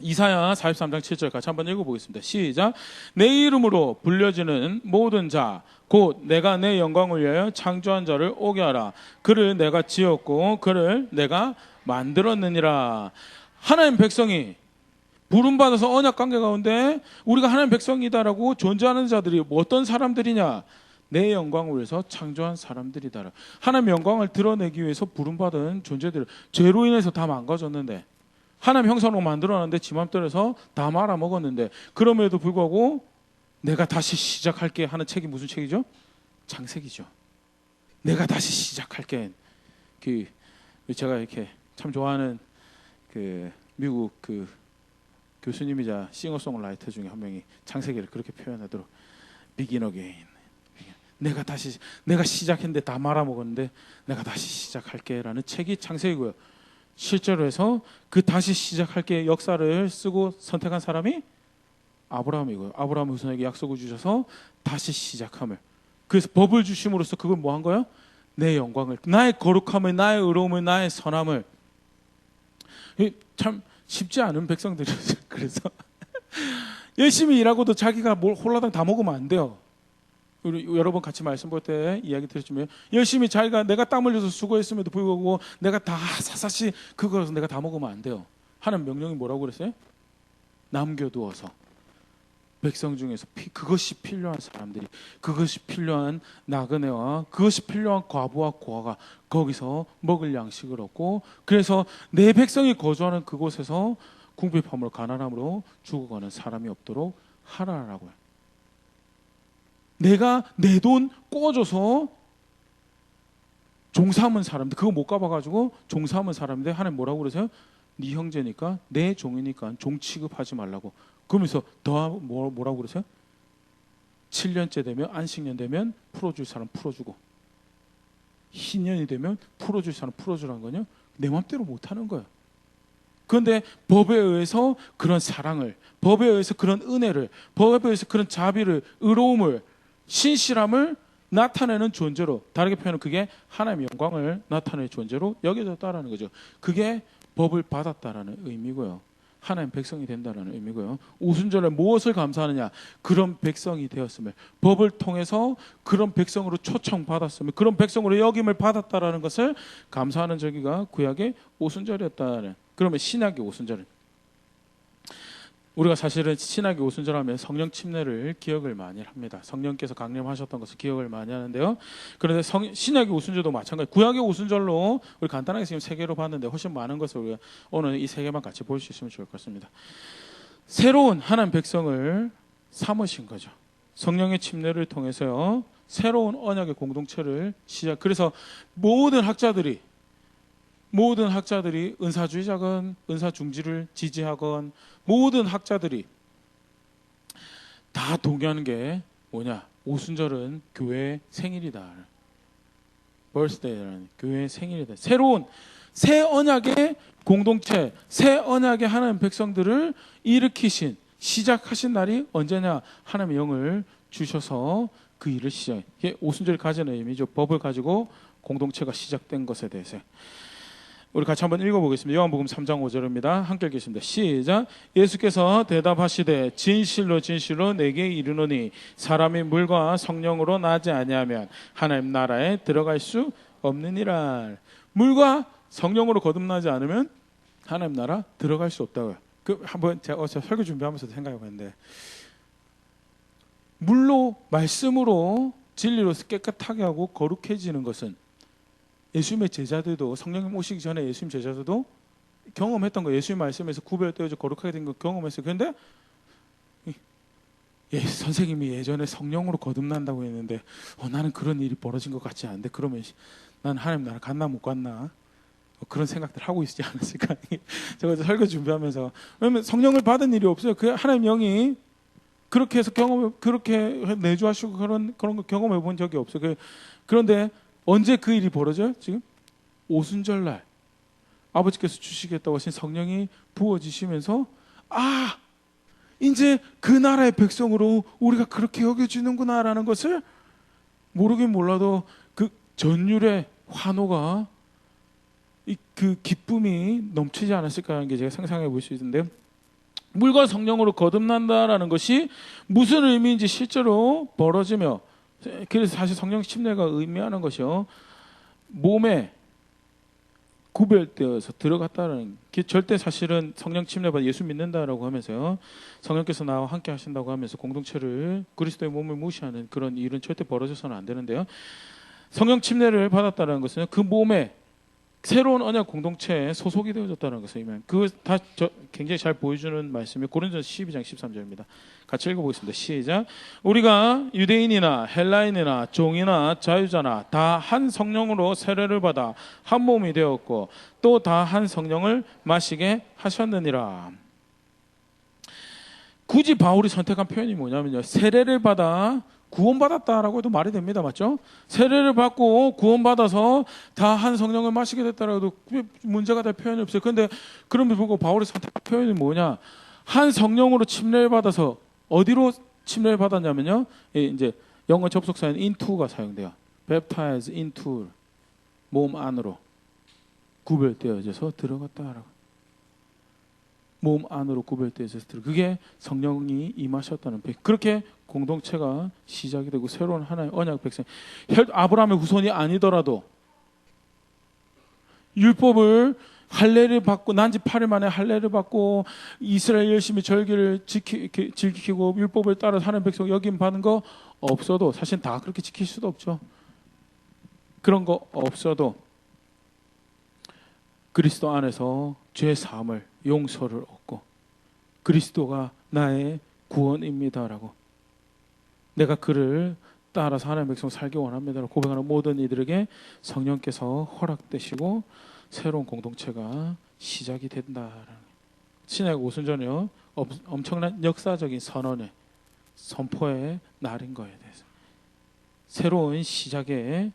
이사야 43장 7절 같이 한번 읽어보겠습니다. 시작. 내 이름으로 불려지는 모든 자 곧 내가 내 영광을 위하여 창조한 자를 오게 하라. 그를 내가 지었고 그를 내가 만들었느니라. 하나님 백성이 부름받아서 언약 관계 가운데 우리가 하나님 백성이다라고 존재하는 자들이 어떤 사람들이냐? 내 영광을 위해서 창조한 사람들이다. 하나님 영광을 드러내기 위해서 부름받은 존재들. 죄로 인해서 다 망가졌는데 하나님 형상으로 만들어놨는데 지 맘대로 해서 다 말아먹었는데 그럼에도 불구하고 내가 다시 시작할게 하는 책이 무슨 책이죠? 창세기죠. 내가 다시 시작할게. 제가 이렇게 참 좋아하는 미국 교수님이자 싱어송라이터 중에 한 명이 창세기를 그렇게 표현하도록 Begin again. 내가 시작했는데 다 말아먹었는데 내가 다시 시작할게라는 책이 창세기고요. 실제로 해서 그 다시 시작할게 역사를 쓰고 선택한 사람이 아브라함이고요. 아브라함 후손에게 약속을 주셔서 다시 시작함을. 그래서 법을 주심으로써 그걸 뭐 한 거예요? 내 영광을, 나의 거룩함을, 나의 의로움을, 나의 선함을. 참 쉽지 않은 백성들이었어요. 그래서 열심히 일하고도 자기가 뭘 홀라당 다 먹으면 안 돼요. 우리 여러 번 같이 말씀 볼 때 이야기 들으시면 열심히 자기가 내가 땀 흘려서 수고했음에도 불구하고 내가 다 사사시 그거라서 내가 다 먹으면 안 돼요. 하는 명령이 뭐라고 그랬어요? 남겨두어서 백성 중에서 그것이 필요한 사람들이, 그것이 필요한 나그네와 그것이 필요한 과부와 고아가 거기서 먹을 양식을 얻고, 그래서 내 백성이 거주하는 그곳에서 궁핍함으로 가난함으로 죽어가는 사람이 없도록 하라라고요. 내가 내 돈 꿔줘서 종삼은 사람들, 그거 못 가봐가지고 종삼은 사람인데 하나님 뭐라고 그러세요? 네 형제니까 내 종이니까 종 취급하지 말라고. 그러면서 더 뭐라고 그러세요? 7년째 되면 안식년 되면 풀어줄 사람 풀어주고, 희년이 되면 풀어줄 사람 풀어주라는 거냐? 내 맘대로 못하는 거예요. 그런데 법에 의해서 그런 사랑을, 법에 의해서 그런 은혜를, 법에 의해서 그런 자비를, 의로움을, 신실함을 나타내는 존재로, 다르게 표현하면 그게 하나님의 영광을 나타내는 존재로 여겨졌다라는 거죠. 그게 법을 받았다라는 의미고요. 하나님 백성이 된다는 의미고요. 오순절에 무엇을 감사하느냐? 그런 백성이 되었음을, 법을 통해서 그런 백성으로 초청받았음을, 그런 백성으로 여김을 받았다라는 것을 감사하는 저기가 구약의 오순절이었다는. 그러면 신약의 오순절은, 우리가 사실은 신약의 오순절하면 성령 침례를 기억을 많이 합니다. 성령께서 강림하셨던 것을 기억을 많이 하는데요. 그런데 신약의 오순절도 마찬가지. 구약의 오순절로 우리 간단하게 지금 세 개로 봤는데 훨씬 많은 것을 우리가 오늘 이 세 개만 같이 볼 수 있으면 좋을 것 같습니다. 새로운 하나님 백성을 삼으신 거죠. 성령의 침례를 통해서요, 새로운 언약의 공동체를 시작. 그래서 모든 학자들이 은사주의자건 은사중지를 지지하건 모든 학자들이 다 동의하는 게 뭐냐? 오순절은 교회의 생일이다. birthday라는 교회의 생일이다. 새로운 새 언약의 공동체, 새 언약의 하나님 백성들을 일으키신, 시작하신 날이 언제냐? 하나님의 영을 주셔서 그 일을 시작해. 이게 오순절이 가지는 의미죠. 법을 가지고 공동체가 시작된 것에 대해서. 우리 같이 한번 읽어보겠습니다. 요한복음 3장 5절입니다. 함께 읽겠습니다. 시작. 예수께서 대답하시되 진실로 진실로 내게 이르노니 사람이 물과 성령으로 나지 아니하면 하나님 나라에 들어갈 수 없느니라. 물과 성령으로 거듭나지 않으면 하나님 나라 들어갈 수 없다고요. 한번 제가 설교 준비하면서 생각해봤는데, 물로, 말씀으로, 진리로 깨끗하게 하고 거룩해지는 것은 예수님의 제자들도, 성령님 오시기 전에 예수님 제자들도 경험했던 거예요. 예수님 말씀에서 구별되어져 거룩하게 된 거 경험했어요. 그런데 선생님이 예전에 성령으로 거듭난다고 했는데 나는 그런 일이 벌어진 것 같지 않은데, 그러면 난 하나님 나라 갔나 못 갔나 그런 생각들 하고 있지 않았을까. 제가 설교 준비하면서, 왜냐면 성령을 받은 일이 없어요. 그 하나님 영이 그렇게 해서 그렇게 내주하시고 그런 거 경험해 본 적이 없어요. 그런데 언제 그 일이 벌어져요? 지금 오순절날 아버지께서 주시겠다고 하신 성령이 부어지시면서, 이제 그 나라의 백성으로 우리가 그렇게 여겨지는구나라는 것을 모르긴 몰라도 그 전율의 환호가, 그 기쁨이 넘치지 않았을까 하는 게 제가 상상해 볼 수 있는데, 물과 성령으로 거듭난다라는 것이 무슨 의미인지 실제로 벌어지며, 그래서 사실 성령 침례가 의미하는 것이요, 몸에 구별되어서 들어갔다는 게, 절대 사실은 성령 침례받아 예수 믿는다라고 하면서요, 성령께서 나와 함께 하신다고 하면서 공동체를, 그리스도의 몸을 무시하는 그런 일은 절대 벌어져서는 안 되는데요, 성령 침례를 받았다는 것은 그 몸에 새로운 언약 공동체에 소속이 되어졌다는 것을, 그거 다 굉장히 잘 보여주는 말씀이 고린도전서 12장 13절입니다. 같이 읽어보겠습니다. 시작. 우리가 유대인이나 헬라인이나 종이나 자유자나 다 한 성령으로 세례를 받아 한 몸이 되었고 또 다 한 성령을 마시게 하셨느니라. 굳이 바울이 선택한 표현이 뭐냐면요, 세례를 받아 구원받았다라고 해도 말이 됩니다. 맞죠? 세례를 받고 구원받아서 다 한 성령을 마시게 됐다라고 해도 문제가 될 표현이 없어요. 그런데 그러면 보고 바울이 선택한 표현이 뭐냐, 한 성령으로 침례를 받아서 어디로 침례를 받았냐면요, 이제 영어 접속사인 into가 사용돼요. baptize into, 몸 안으로 구별되어져서 들어갔다라고. 몸 안으로 구별되어져서 들어. 그게 성령이 임하셨다는, 그렇게 공동체가 시작이 되고 새로운 하나의 언약 백성, 아브라함의 후손이 아니더라도 율법을 할례를 받고 난지 8일 만에 할례를 받고 이스라엘 열심히 절기를 지키고 율법을 따라 사는 백성 여김 받은 거 없어도, 사실 다 그렇게 지킬 수도 없죠. 그런 거 없어도 그리스도 안에서 죄 사함을, 용서를 얻고 그리스도가 나의 구원입니다라고, 내가 그를 따라서 하나님의 백성 살기 원합니다라고 고백하는 모든 이들에게 성령께서 허락되시고 새로운 공동체가 시작이 된다라는, 신약 오순절이요, 엄청난 역사적인 선언의, 선포의 날인 거에 대해서 새로운 시작의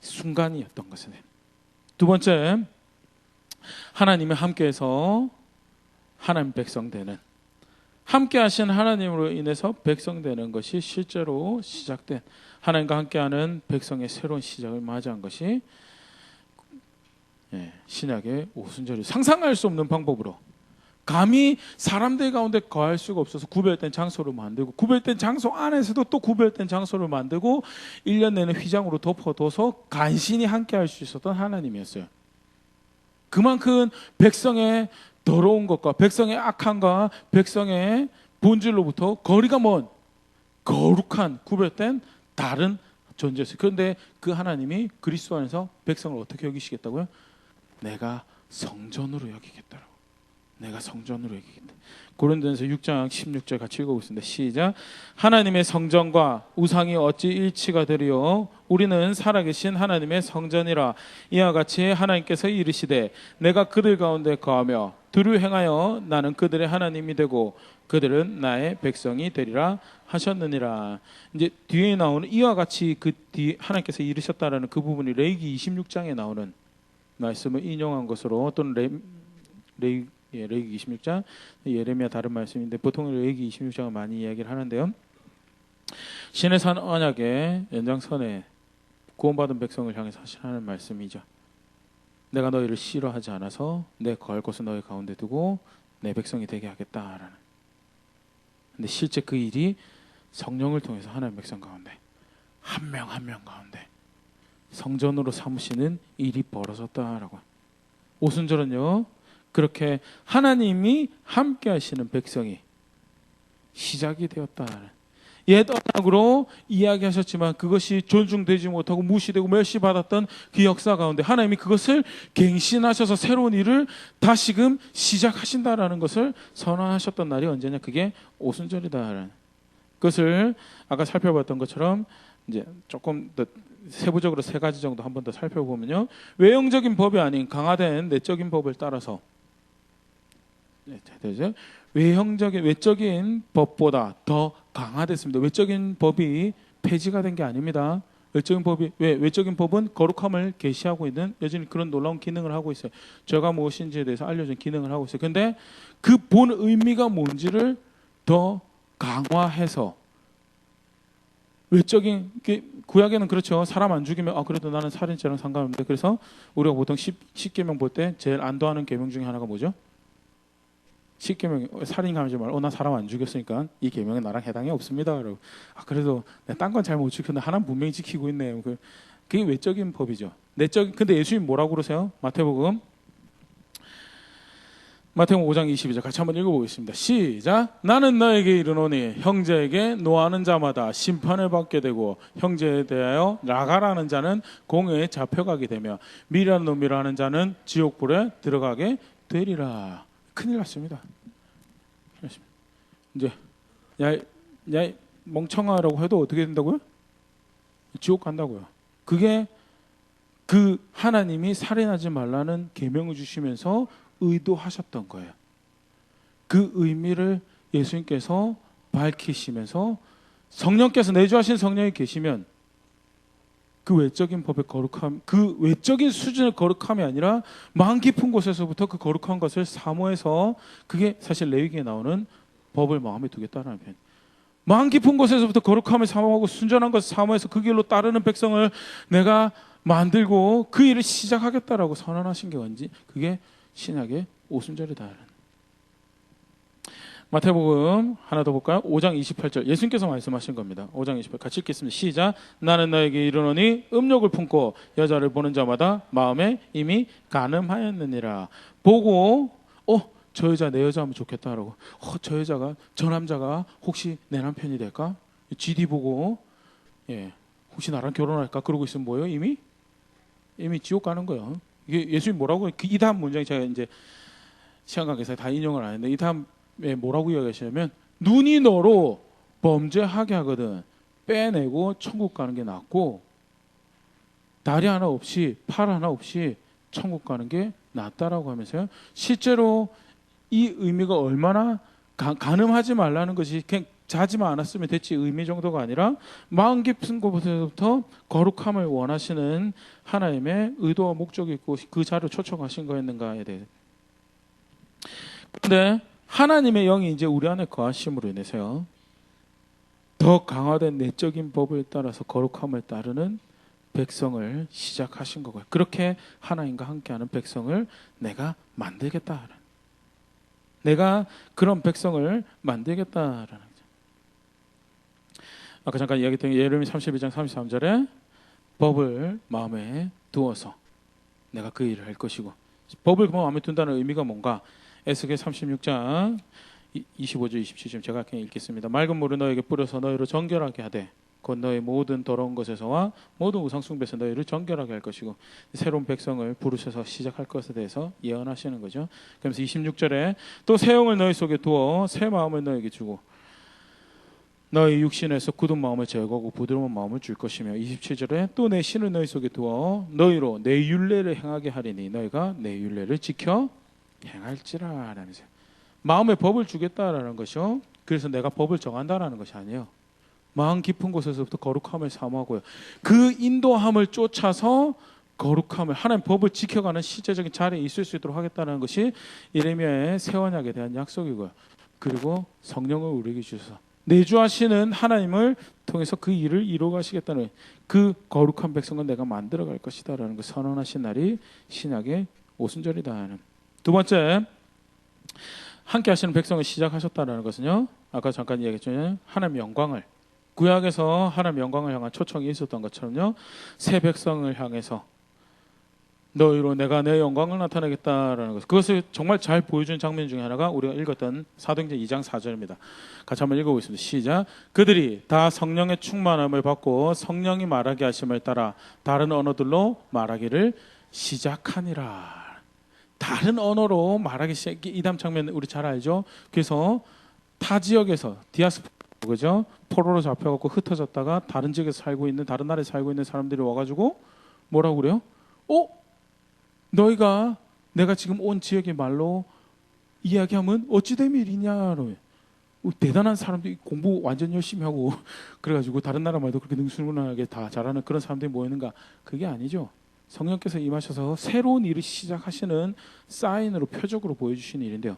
순간이었던 것은. 두 번째, 하나님이 함께해서 하나님 백성 되는, 함께 하신 하나님으로 인해서 백성 되는 것이 실제로 시작된, 하나님과 함께하는 백성의 새로운 시작을 맞이한 것이 신약의 오순절이, 상상할 수 없는 방법으로 감히 사람들 가운데 거할 수가 없어서 구별된 장소를 만들고, 구별된 장소 안에서도 또 구별된 장소를 만들고 1년 내내 휘장으로 덮어둬서 간신히 함께 할 수 있었던 하나님이었어요. 그만큼 백성의 더러운 것과 백성의 악함과 백성의 본질로부터 거리가 먼 거룩한 구별된 다른 존재였어요. 그런데 그 하나님이 그리스도 안에서 백성을 어떻게 여기시겠다고요? 내가 성전으로 여기겠다라고. 내가 성전으로 여기겠다. 고린도전서 6장 16절 같이 읽어보겠습니다. 시작. 하나님의 성전과 우상이 어찌 일치가 되리요? 우리는 살아계신 하나님의 성전이라. 이와 같이 하나님께서 이르시되 내가 그들 가운데 거하며 두루 행하여 나는 그들의 하나님이 되고 그들은 나의 백성이 되리라 하셨느니라. 이제 뒤에 나오는 이와 같이 그 뒤 하나님께서 이르셨다라는 그 부분이 레위기 26장에 나오는 말씀을 인용한 것으로, 또는 레위기 26장, 예레미야 다른 말씀인데 보통 레위기 26장을 많이 이야기를 하는데요, 신의 산 언약의 연장선에 구원받은 백성을 향해서 하시는 말씀이죠. 내가 너희를 싫어하지 않아서 내 거할 곳을 너희 가운데 두고 내 백성이 되게 하겠다라는. 근데 실제 그 일이 성령을 통해서 하나님의 백성 가운데 한 명 한 명 가운데 성전으로 삼으시는 일이 벌어졌다라고. 오순절은요, 그렇게 하나님이 함께 하시는 백성이 시작이 되었다는, 옛 언약으로 이야기하셨지만 그것이 존중되지 못하고 무시되고 멸시받았던 그 역사 가운데 하나님이 그것을 갱신하셔서 새로운 일을 다시금 시작하신다라는 것을 선언하셨던 날이 언제냐? 그게 오순절이다라는 것을 아까 살펴봤던 것처럼 이제 조금 더 세부적으로 세 가지 정도 한 번 더 살펴보면요, 외형적인 법이 아닌 강화된 내적인 법을 따라서, 외적인 법보다 더 강화됐습니다. 외적인 법이 폐지가 된 게 아닙니다. 외적인 법은 거룩함을 계시하고 있는, 여전히 그런 놀라운 기능을 하고 있어요. 죄가 무엇인지에 대해서 알려준 기능을 하고 있어요. 그런데 그 본 의미가 뭔지를 더 강화해서, 외적인 구약에는 그렇죠. 사람 안 죽이면 그래도 나는 살인죄랑 상관없는데, 그래서 우리가 보통 10계명 볼 때 제일 안도하는 계명 중에 하나가 뭐죠? 십계명 살인하지 말고 나 사람 안 죽였으니까 이 계명은 나랑 해당이 없습니다. 그러고 그래도 딴 건 잘 못 지켰는데 하나는 분명히 지키고 있네요. 그게 외적인 법이죠. 내적. 근데 예수님 뭐라고 그러세요? 마태복음 5장 22절 같이 한번 읽어보겠습니다. 시작. 나는 너에게 이르노니 형제에게 노하는 자마다 심판을 받게 되고 형제에 대하여 나가라는 자는 공회에 잡혀가게 되며 미련한 놈이라 하는 자는 지옥불에 들어가게 되리라. 큰일 났습니다. 이제 야 멍청하라고 해도 어떻게 된다고요? 지옥 간다고요. 그게 그 하나님이 살인하지 말라는 계명을 주시면서 의도하셨던 거예요. 그 의미를 예수님께서 밝히시면서 성령께서 내주하신 성령이 계시면 그 외적인 법의 거룩함, 그 외적인 수준의 거룩함이 아니라 마음 깊은 곳에서부터 그 거룩한 것을 사모해서, 그게 사실 레위기에 나오는 법을 마음에 두겠다는 표현. 마음 깊은 곳에서부터 거룩함을 사모하고 순전한 것을 사모해서 그 길로 따르는 백성을 내가 만들고 그 일을 시작하겠다라고 선언하신 게 뭔지, 그게 신약의 오순절이다. 마태복음 하나 더 볼까요? 5장 28절 예수님께서 말씀하신 겁니다. 5장 28절 같이 읽겠습니다. 시작. 나는 너에게 이르노니 음욕을 품고 여자를 보는 자마다 마음에 이미 간음하였느니라. 보고 저 여자 내 여자 하면 좋겠다라고, 저 여자가, 저 남자가 혹시 내 남편이 될까? GD 보고 혹시 나랑 결혼할까? 그러고 있으면 뭐예요? 이미 지옥 가는 거예요. 이게 예수님 뭐라고, 이 다음 문장이 제가 이제 시간 관계에서 다 인용을 안 했는데, 이 다음에 뭐라고 이야기하시냐면, 눈이 너로 범죄하게 하거든 빼내고 천국 가는 게 낫고, 다리 하나 없이 팔 하나 없이 천국 가는 게 낫다라고 하면서요, 실제로 이 의미가 얼마나 간음하지 말라는 것이 그냥 자지만 않았으면 됐지 의미 정도가 아니라 마음 깊은 곳에서부터 거룩함을 원하시는 하나님의 의도와 목적이 있고 그 자를 초청하신 거였는가에 대해. 그런데 하나님의 영이 이제 우리 안에 거하심으로 인해서요, 더 강화된 내적인 법을 따라서 거룩함을 따르는 백성을 시작하신 거고요. 그렇게 하나님과 함께하는 백성을 내가 만들겠다. 내가 그런 백성을 만들겠다라는 거죠. 아까 잠깐 이야기했던 예레미야 32장 33절에 법을 마음에 두어서 내가 그 일을 할 것이고, 법을 마음에 둔다는 의미가 뭔가? 에스겔 36장 25절 27절 제가 그냥 읽겠습니다. 맑은 물을 너에게 뿌려서 너희를 정결하게 하되 곧 너희 모든 더러운 것에서와 모든 우상 숭배에서 너희를 정결하게 할 것이고, 새로운 백성을 부르셔서 시작할 것에 대해서 예언하시는 거죠. 그러면서 26절에 또 새 영을 너희 속에 두어 새 마음을 너희에게 주고 너희 육신에서 굳은 마음을 제거하고 부드러운 마음을 줄 것이며, 27절에 또 내 신을 너희 속에 두어 너희로 내 율례를 행하게 하리니 너희가 내 율례를 지켜 행할지라 라면서 마음의 법을 주겠다라는 것이요. 그래서 내가 법을 정한다라는 것이 아니에요. 마음 깊은 곳에서부터 거룩함을 사모하고요, 그 인도함을 쫓아서 거룩함을, 하나님 법을 지켜가는 실제적인 자리에 있을 수 있도록 하겠다는 것이 예레미야의 새 언약에 대한 약속이고요. 그리고 성령을 우리에게 주셔서 내주하시는 하나님을 통해서 그 일을 이루어가시겠다는, 그 거룩한 백성은 내가 만들어갈 것이다라는 걸 선언하신 날이 신약의 오순절이다. 두 번째, 함께 하시는 백성을 시작하셨다는 것은요, 아까 잠깐 이야기했죠. 하나님의 영광을, 구약에서 하나님의 영광을 향한 초청이 있었던 것처럼요, 새 백성을 향해서 너희로 내가 내 영광을 나타내겠다라는 것, 그것을 정말 잘 보여준 장면 중에 하나가 우리가 읽었던 사도행전 2장 4절입니다. 같이 한번 읽어보겠습니다. 시작. 그들이 다 성령의 충만함을 받고 성령이 말하게 하심을 따라 다른 언어들로 말하기를 시작하니라. 다른 언어로 말하기 시작. 이 다음 장면 우리 잘 알죠? 그래서 타 지역에서 디아스포라, 그죠? 포로로 잡혀갖고 흩어졌다가 다른 지역에서 살고 있는, 다른 나라에 살고 있는 사람들이 와가지고 뭐라고 그래요? 너희가 내가 지금 온 지역의 말로 이야기하면 어찌 된 일이냐. 대단한 사람들이 공부 완전 열심히 하고 그래가지고 다른 나라 말도 그렇게 능수능란하게 다 잘하는 그런 사람들이 모이는가? 그게 아니죠. 성령께서 임하셔서 새로운 일을 시작하시는 사인으로, 표적으로 보여주시는 일인데요.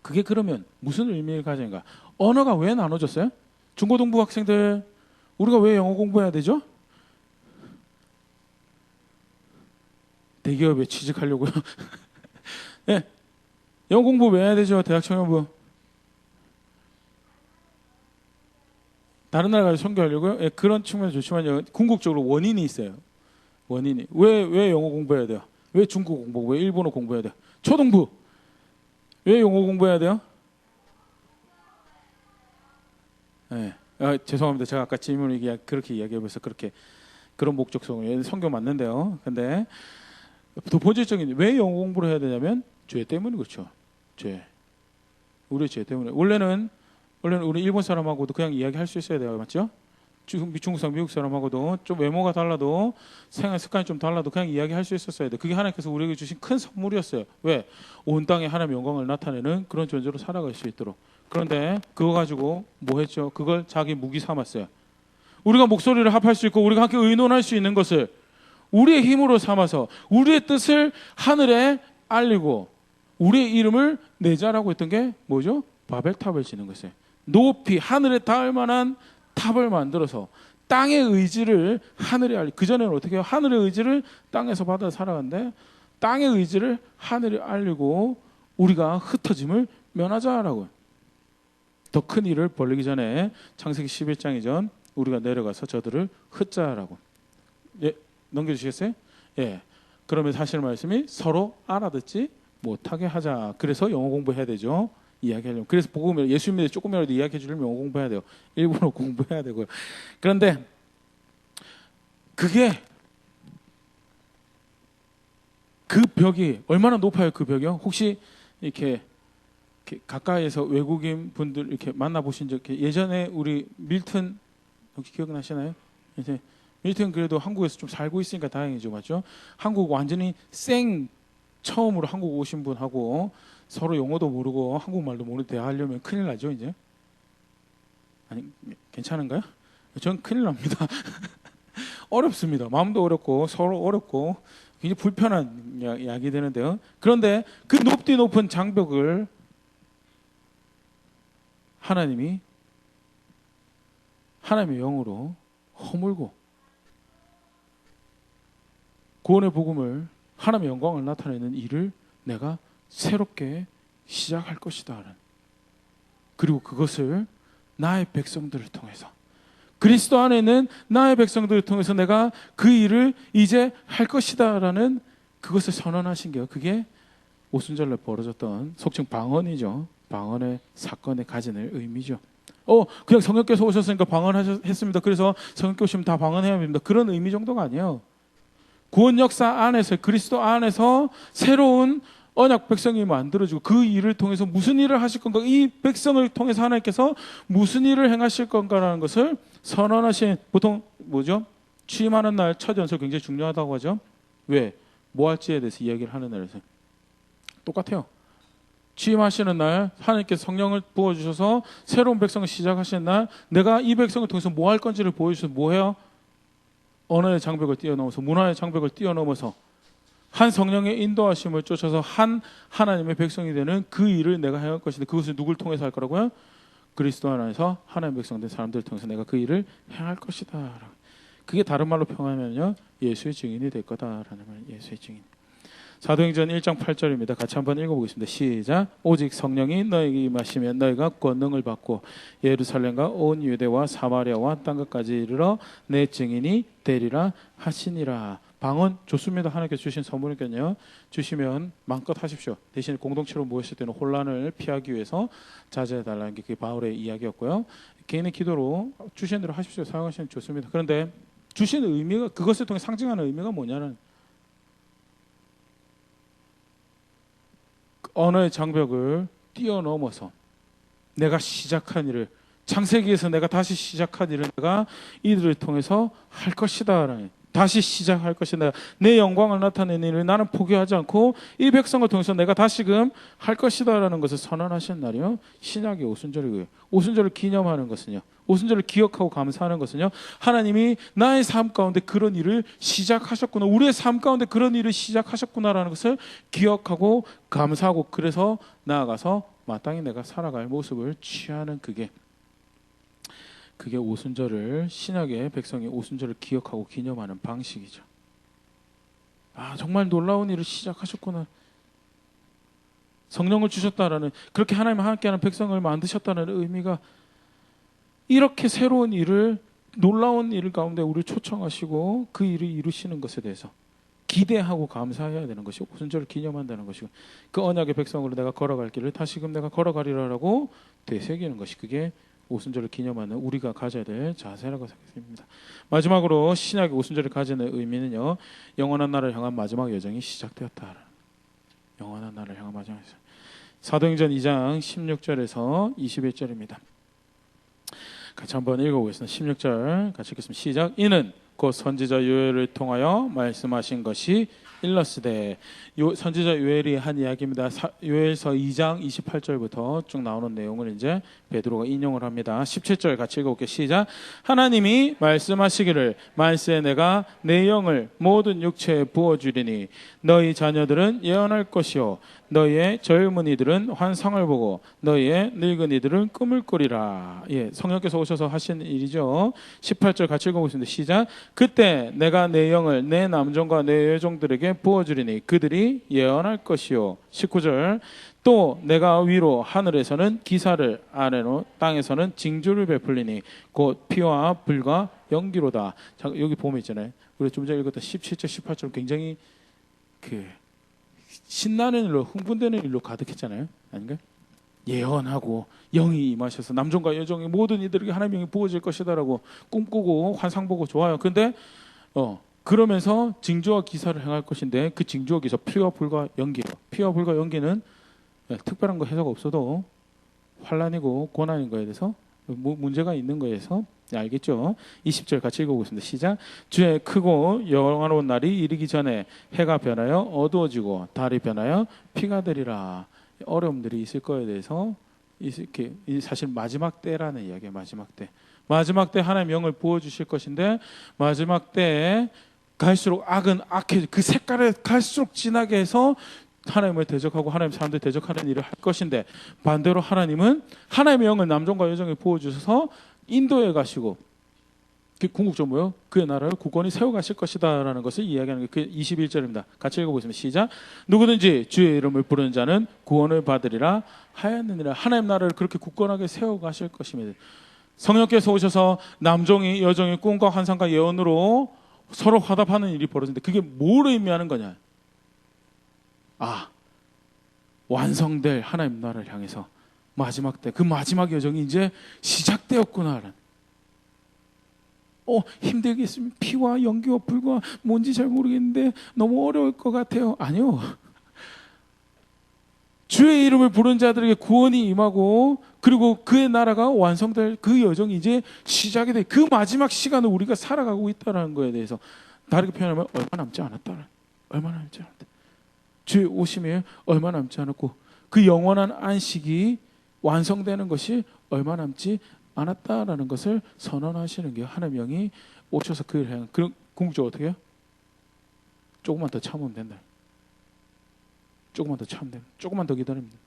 그게 그러면 무슨 의미를 가지는가? 언어가 왜 나눠졌어요? 중고등부 학생들, 우리가 왜 영어 공부해야 되죠? 대기업에 취직하려고요. 네. 영어 공부 왜 해야 되죠? 대학 청년부. 다른 나라 가서 선교하려고요? 예, 그런 측면이 좋지만요. 궁극적으로 원인이 있어요. 원인이. 왜 영어 공부해야 돼요? 왜 중국어 공부, 왜 일본어 공부해야 돼요? 초등부. 왜 영어 공부해야 돼요? 예. 죄송합니다. 제가 아까 질문을 그렇게 이야기해서 그런 목적성을 선교 맞는데요. 근데 더 본질적인 왜 영어 공부를 해야 되냐면 죄 때문에 그렇죠. 죄. 우리의 죄 때문에. 원래는 우리 일본 사람하고도 그냥 이야기할 수 있어야 돼요. 맞죠? 중국 사람, 미국 사람하고도 좀 외모가 달라도 생활 습관이 좀 달라도 그냥 이야기할 수 있었어야 돼. 그게 하나님께서 우리에게 주신 큰 선물이었어요. 왜? 온 땅에 하나님의 영광을 나타내는 그런 존재로 살아갈 수 있도록. 그런데 그거 가지고 뭐 했죠? 그걸 자기 무기 삼았어요. 우리가 목소리를 합할 수 있고 우리가 함께 의논할 수 있는 것을 우리의 힘으로 삼아서 우리의 뜻을 하늘에 알리고 우리의 이름을 내자라고 했던 게 뭐죠? 바벨탑을 지는 것이에요. 높이 하늘에 닿을 만한 탑을 만들어서 땅의 의지를 하늘에 알리. 그전에는 어떻게 해요? 하늘의 의지를 땅에서 받아 살아갔는데 땅의 의지를 하늘에 알리고 우리가 흩어짐을 면하자라고요. 더 큰 일을 벌리기 전에 창세기 11장 이전 우리가 내려가서 저들을 흩자라고. 예, 넘겨주시겠어요? 예. 그러면 사실 말씀이 서로 알아듣지 못하게 하자. 그래서 영어 공부해야 되죠. 이야기하려면. 그래서 복음을 예수님에 대해 조금이라도 이야기해 주려면 영어 공부해야 돼요. 일본어 공부해야 되고요. 그런데 그게 그 벽이 얼마나 높아요? 그 벽이요? 혹시 이렇게 가까이에서 외국인 분들 이렇게 만나보신 적 예전에 우리 밀턴 혹시 기억나시나요? 이제 밀턴 그래도 한국에서 좀 살고 있으니까 다행이죠, 맞죠? 한국 완전히 처음으로 한국 오신 분하고 서로 영어도 모르고 한국말도 모르고 대화하려면 큰일 나죠, 이제. 아니 괜찮은가요? 전 큰일 납니다. 어렵습니다. 마음도 어렵고 서로 어렵고 굉장히 불편한 이야기 되는데요. 그런데 그 높디 높은 장벽을 하나님의 영으로 허물고 구원의 복음을 하나님의 영광을 나타내는 일을 내가 새롭게 시작할 것이다. 그리고 그것을 나의 백성들을 통해서 그리스도 안에 있는 나의 백성들을 통해서 내가 그 일을 이제 할 것이다라는 그것을 선언하신 게요. 그게 오순절날 벌어졌던 속칭 방언이죠. 방언의 사건에 가지는 의미죠. 그냥 성령께서 오셨으니까 방언했습니다. 그래서 성령께 오시면 다 방언해야 됩니다. 그런 의미 정도가 아니에요. 구원 역사 안에서 그리스도 안에서 새로운 언약 백성이 만들어지고 그 일을 통해서 무슨 일을 하실 건가, 이 백성을 통해서 하나님께서 무슨 일을 행하실 건가라는 것을 선언하신, 보통 뭐죠? 취임하는 날 첫 연설 굉장히 중요하다고 하죠. 왜? 뭐 할지에 대해서 이야기를 하는 날에서 똑같아요. 취임하시는 날 하나님께서 성령을 부어주셔서 새로운 백성을 시작하시는 날 내가 이 백성을 통해서 뭐 할 건지를 보여주셔서 뭐 해요? 언어의 장벽을 뛰어넘어서 문화의 장벽을 뛰어넘어서 한 성령의 인도하심을 쫓아서 한 하나님의 백성이 되는 그 일을 내가 행할 것인데 그것을 누굴 통해서 할 거라고요? 그리스도 안에서 하나님의 백성된 사람들을 통해서 내가 그 일을 행할 것이다. 그게 다른 말로 평하면요 예수의 증인이 될 거다라는 말. 예수의 증인. 사도행전 1장 8절입니다. 같이 한번 읽어보겠습니다. 시작. 오직 성령이 너에게 임하시면 너희가 권능을 받고 예루살렘과 온 유대와 사마리아와 땅끝까지 이르러 내 증인이 되리라 하시니라. 방언 좋습니다. 하나님께서 주신 선물이니까요. 주시면 마음껏 하십시오. 대신 공동체로 모였을 때는 혼란을 피하기 위해서 자제해달라는 게 그게 바울의 이야기였고요. 개인의 기도로 주신 대로 하십시오. 사용하시면 좋습니다. 그런데 주신 의미가 그것을 통해 상징하는 의미가 뭐냐는 언어의 장벽을 뛰어넘어서 내가 시작한 일을 창세기에서 내가 다시 시작한 일을 내가 이들을 통해서 할 것이다. 다시 시작할 것이다. 내 영광을 나타내는 일을 나는 포기하지 않고 이 백성을 통해서 내가 다시금 할 것이다라는 것을 선언하신 날이요. 신약의 오순절이고요. 오순절을 기념하는 것은요. 오순절을 기억하고 감사하는 것은요. 하나님이 나의 삶 가운데 그런 일을 시작하셨구나. 우리의 삶 가운데 그런 일을 시작하셨구나라는 것을 기억하고 감사하고 그래서 나아가서 마땅히 내가 살아갈 모습을 취하는 그게 오순절을 신약의 백성이 오순절을 기억하고 기념하는 방식이죠. 아 정말 놀라운 일을 시작하셨구나. 성령을 주셨다라는, 그렇게 하나님과 함께하는 백성을 만드셨다는 의미가, 이렇게 새로운 일을, 놀라운 일 가운데 우리를 초청하시고 그 일을 이루시는 것에 대해서 기대하고 감사해야 되는 것이 오순절을 기념한다는 것이고, 그 언약의 백성으로 내가 걸어갈 길을 다시금 내가 걸어가리라라고 되새기는 것이, 그게 오순절을 기념하는 우리가 가져야 될 자세라고 생각합니다. 마지막으로 신약의 오순절을 가지는 의미는요, 영원한 나라를 향한 마지막 여정이 시작되었다. 영원한 나라를 향한 마지막 여정. 사도행전 2장 16절에서 21절입니다. 같이 한번 읽어보겠습니다. 16절 같이 읽겠습니다. 시작. 이는 곧 선지자 요엘을 통하여 말씀하신 것이 일렀으되, 선지자 요엘이 한 이야기입니다. 요엘서 2장 28절부터 쭉 나오는 내용을 이제 베드로가 인용을 합니다. 17절 같이 읽어볼게요. 시작. 하나님이 말씀하시기를 말세에 내가 내 영을 모든 육체에 부어주리니 너희 자녀들은 예언할 것이요 너희의 젊은이들은 환상을 보고 너희의 늙은이들은 꿈을 꾸리라. 예, 성령께서 오셔서 하신 일이죠. 18절 같이 읽어보겠습니다. 시작. 그때 내가 내 영을 내 남종과 내 여종들에게 부어주리니 그들이 예언할 것이요. 19절. 또 내가 위로 하늘에서는 기사를, 아래로 땅에서는 징조를 베풀리니 곧 피와 불과 연기로다. 자, 여기 보면 있잖아요. 우리 좀 전에 읽었던 17절 18절 굉장히 신나는 일로, 흥분되는 일로 가득했잖아요. 아닌가요? 예언하고 영이 임하셔서 남종과 여종의 모든 이들에게 하나님의 영이 부어질 것이다라고 꿈꾸고 환상 보고 좋아요. 근데 그러면서 징조와 기사를 행할 것인데, 그 징조와 기사, 피와 불과 연기요. 피와 불과 연기는 특별한 거 해석 없어도 환란이고 고난인 거에 대해서 문제가 있는 거에서 알겠죠? 20절 같이 읽어보겠습니다. 시작. 주의 크고 영화로운 날이 이르기 전에 해가 변하여 어두워지고 달이 변하여 피가 되리라. 어려움들이 있을 거에 대해서 이렇게, 사실 마지막 때라는 이야기예요. 마지막 때 하나님 영을 부어주실 것인데, 마지막 때에 갈수록 악은 악해, 그 색깔을 갈수록 진하게 해서 하나님을 대적하고 하나님 사람들 대적하는 일을 할 것인데, 반대로 하나님은 하나님의 영을 남종과 여종에 부어주셔서 인도에 가시고, 궁극적으로 뭐요? 그의 나라를 굳건히 세워가실 것이다라는 것을 이야기하는 게 그 21절입니다. 같이 읽어보겠습니다. 시작. 누구든지 주의 이름을 부르는 자는 구원을 받으리라 하였느니라. 하나님 나라를 그렇게 굳건하게 세워가실 것입니다. 성령께서 오셔서 남종이 여종이 꿈과 환상과 예언으로 서로 화답하는 일이 벌어지는데, 그게 뭘 의미하는 거냐? 완성될 하나님 나라를 향해서 마지막 때, 그 마지막 여정이 이제 시작되었구나라는. 힘들겠습니다. 피와 연기와 불과 뭔지 잘 모르겠는데 너무 어려울 것 같아요. 아니요. 주의 이름을 부른 자들에게 구원이 임하고, 그리고 그의 나라가 완성될 그 여정이 이제 시작이 돼. 그 마지막 시간을 우리가 살아가고 있다는 거에 대해서 다르게 표현하면 얼마 남지 않았다. 주의 오심에 얼마 남지 않았고, 그 영원한 안식이 완성되는 것이 얼마 남지 않았다라는 것을 선언하시는 게, 하나님 영이 오셔서 그 일을 향한, 그럼 궁극적으로 어떻게 해요? 조금만 더 참으면 된다. 조금만 더 기다립니다.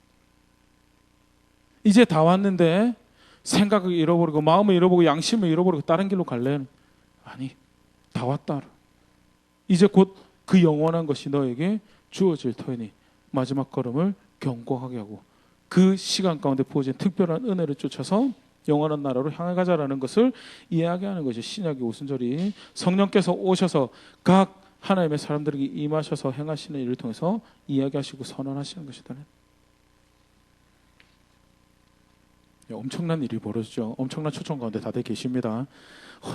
이제 다 왔는데 생각을 잃어버리고 마음을 잃어버리고 양심을 잃어버리고 다른 길로 갈래? 아니, 다 왔다. 이제 곧 그 영원한 것이 너에게 주어질 터이니 마지막 걸음을 견고하게 하고 그 시간 가운데 부어진 특별한 은혜를 쫓아서 영원한 나라로 향해 가자라는 것을 이야기하는 것이 신약의 오순절이, 성령께서 오셔서 각 하나님의 사람들에게 임하셔서 행하시는 일을 통해서 이야기하시고 선언하시는 것이다. 엄청난 일이 벌어지죠. 엄청난 초청 가운데 다들 계십니다.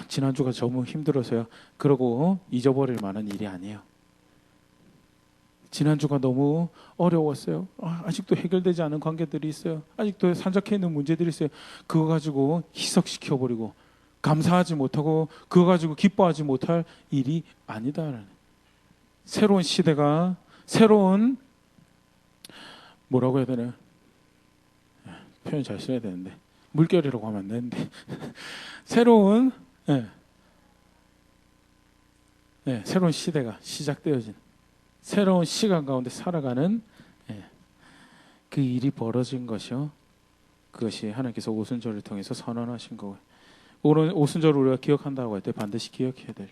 지난주가 너무 힘들어서요. 그러고 잊어버릴 만한 일이 아니에요. 지난주가 너무 어려웠어요. 아직도 해결되지 않은 관계들이 있어요. 아직도 산적해 있는 문제들이 있어요. 그거 가지고 희석시켜버리고 감사하지 못하고 그거 가지고 기뻐하지 못할 일이 아니다. 새로운 시대가, 새로운, 뭐라고 해야 되나, 표현 잘 써야 되는데 물결이라고 하면 안 되는데 새로운 새로운 시대가 시작되어진, 새로운 시간 가운데 살아가는 그 일이 벌어진 것이요. 그것이 하나님께서 오순절을 통해서 선언하신 거고요. 오순절을 우리가 기억한다고 할 때 반드시 기억해야 될,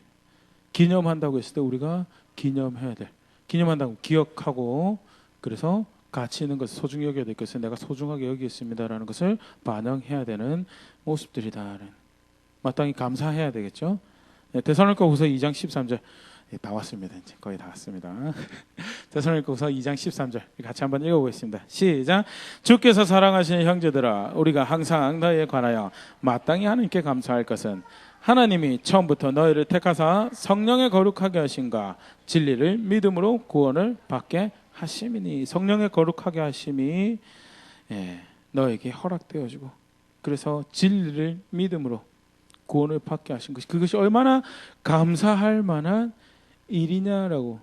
기념한다고 했을 때 우리가 기념해야 될, 기념한다고 기억하고, 그래서 가치 있는 것을 소중히 여겨야 될 것을 내가 소중하게 여기겠습니다라는 것을 반영해야 되는 모습들이다. 마땅히 감사해야 되겠죠. 네, 데살로니가후서 2장 13절 다 왔습니다. 이제 거의 다 왔습니다. 데살로니가후서 2장 13절 같이 한번 읽어보겠습니다. 시작. 주께서 사랑하시는 형제들아, 우리가 항상 너희에 관하여 마땅히 하나님께 감사할 것은 하나님이 처음부터 너희를 택하사 성령의 거룩하게 하심과 진리를 믿음으로 구원을 받게 하심이니. 성령의 거룩하게 하심이 너에게 허락되어지고, 그래서 진리를 믿음으로 구원을 받게 하신 것이, 그것이 얼마나 감사할 만한 일이냐라고.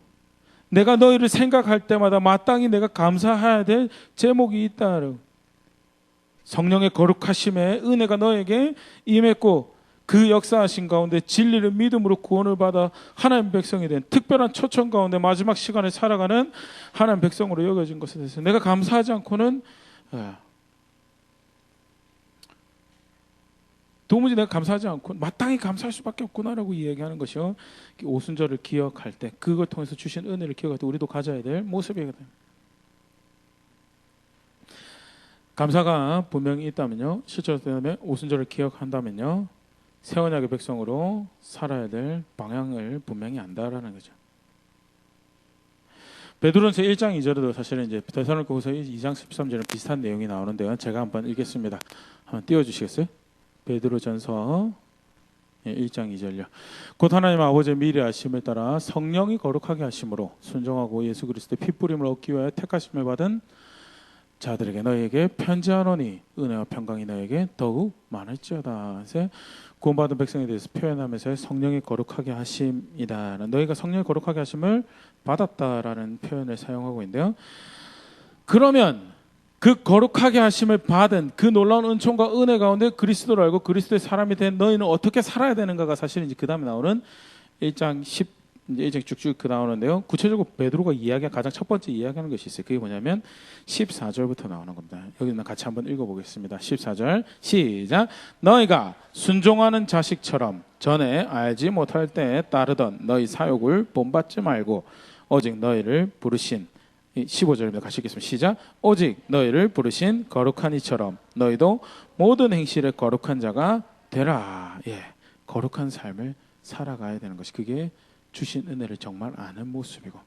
내가 너희를 생각할 때마다 마땅히 내가 감사해야 될 제목이 있다라고. 성령의 거룩하심의 은혜가 너에게 임했고, 그 역사하신 가운데 진리를 믿음으로 구원을 받아 하나님 백성이 된 특별한 초청 가운데 마지막 시간을 살아가는 하나님 백성으로 여겨진 것에 대해서 내가 감사하지 않고는 도무지 내가 감사하지 않고 마땅히 감사할 수밖에 없구나라고 이야기하는 것이요. 오순절을 기억할 때 그걸 통해서 주신 은혜를 기억할 때 우리도 가져야 될 모습이거든요. 감사가 분명히 있다면요, 실제로 오순절을 기억한다면요, 새 언약의 백성으로 살아야 될 방향을 분명히 안다라는 거죠. 베드로전서 1장 2절에도 사실은 이제 데살로니가후서 2장 13절은 비슷한 내용이 나오는데요. 제가 한번 읽겠습니다. 한번 띄워주시겠어요? 베드로전서 1장 2절요. 곧 하나님 아버지의 미리 아심에 따라 성령이 거룩하게 하심으로 순종하고 예수 그리스도의 피 뿌림을 얻기 위하여 택하심을 받은 자들에게 너희에게 편지하노니 은혜와 평강이 너희에게 더욱 많을지어다. 구원받은 백성에 대해서 표현하면서 성령이 거룩하게 하심이다. 너희가 성령이 거룩하게 하심을 받았다라는 표현을 사용하고 있는데요. 그러면 그 거룩하게 하심을 받은 그 놀라운 은총과 은혜 가운데 그리스도를 알고 그리스도의 사람이 된 너희는 어떻게 살아야 되는가가 사실 이제 그 다음에 나오는 1장 10 이제 쭉쭉 그 나오는데요. 구체적으로 베드로가 가장 첫 번째 이야기하는 것이 있어요. 그게 뭐냐면 14절부터 나오는 겁니다. 여기는 같이 한번 읽어보겠습니다. 14절 시작. 너희가 순종하는 자식처럼 전에 알지 못할 때에 따르던 너희 사욕을 본받지 말고 오직 너희를 부르신 15절입니다. 같이 읽겠습니다. 시작. 오직 너희를 부르신 거룩한 이처럼 너희도 모든 행실에 거룩한 자가 되라. 거룩한 삶을 살아가야 되는 것이, 그게 주신 은혜를 정말 아는 모습이고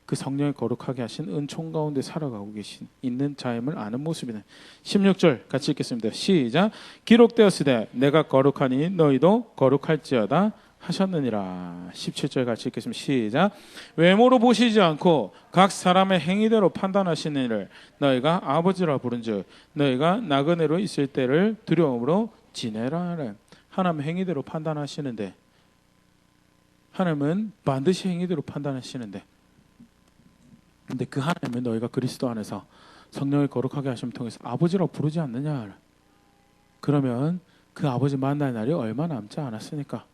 그 성령의 거룩하게 하신 은총 가운데 살아가고 있는 자임을 아는 모습이네. 16절 같이 읽겠습니다. 시작. 기록되었으되 내가 거룩하니 너희도 거룩할지어다 하셨느니라. 17절 같이 읽겠습니다. 시작. 외모로 보시지 않고 각 사람의 행위대로 판단하시는 이를 너희가 아버지라 부른즉 너희가 나그네로 있을 때를 두려움으로 지내라. 하나님 행위대로 판단하시는데, 하나님은 반드시 행위대로 판단하시는데, 근데 그 하나님은 너희가 그리스도 안에서 성령을 거룩하게 하심을 통해서 아버지라고 부르지 않느냐. 그러면 그 아버지 만날 날이 얼마 남지 않았으니까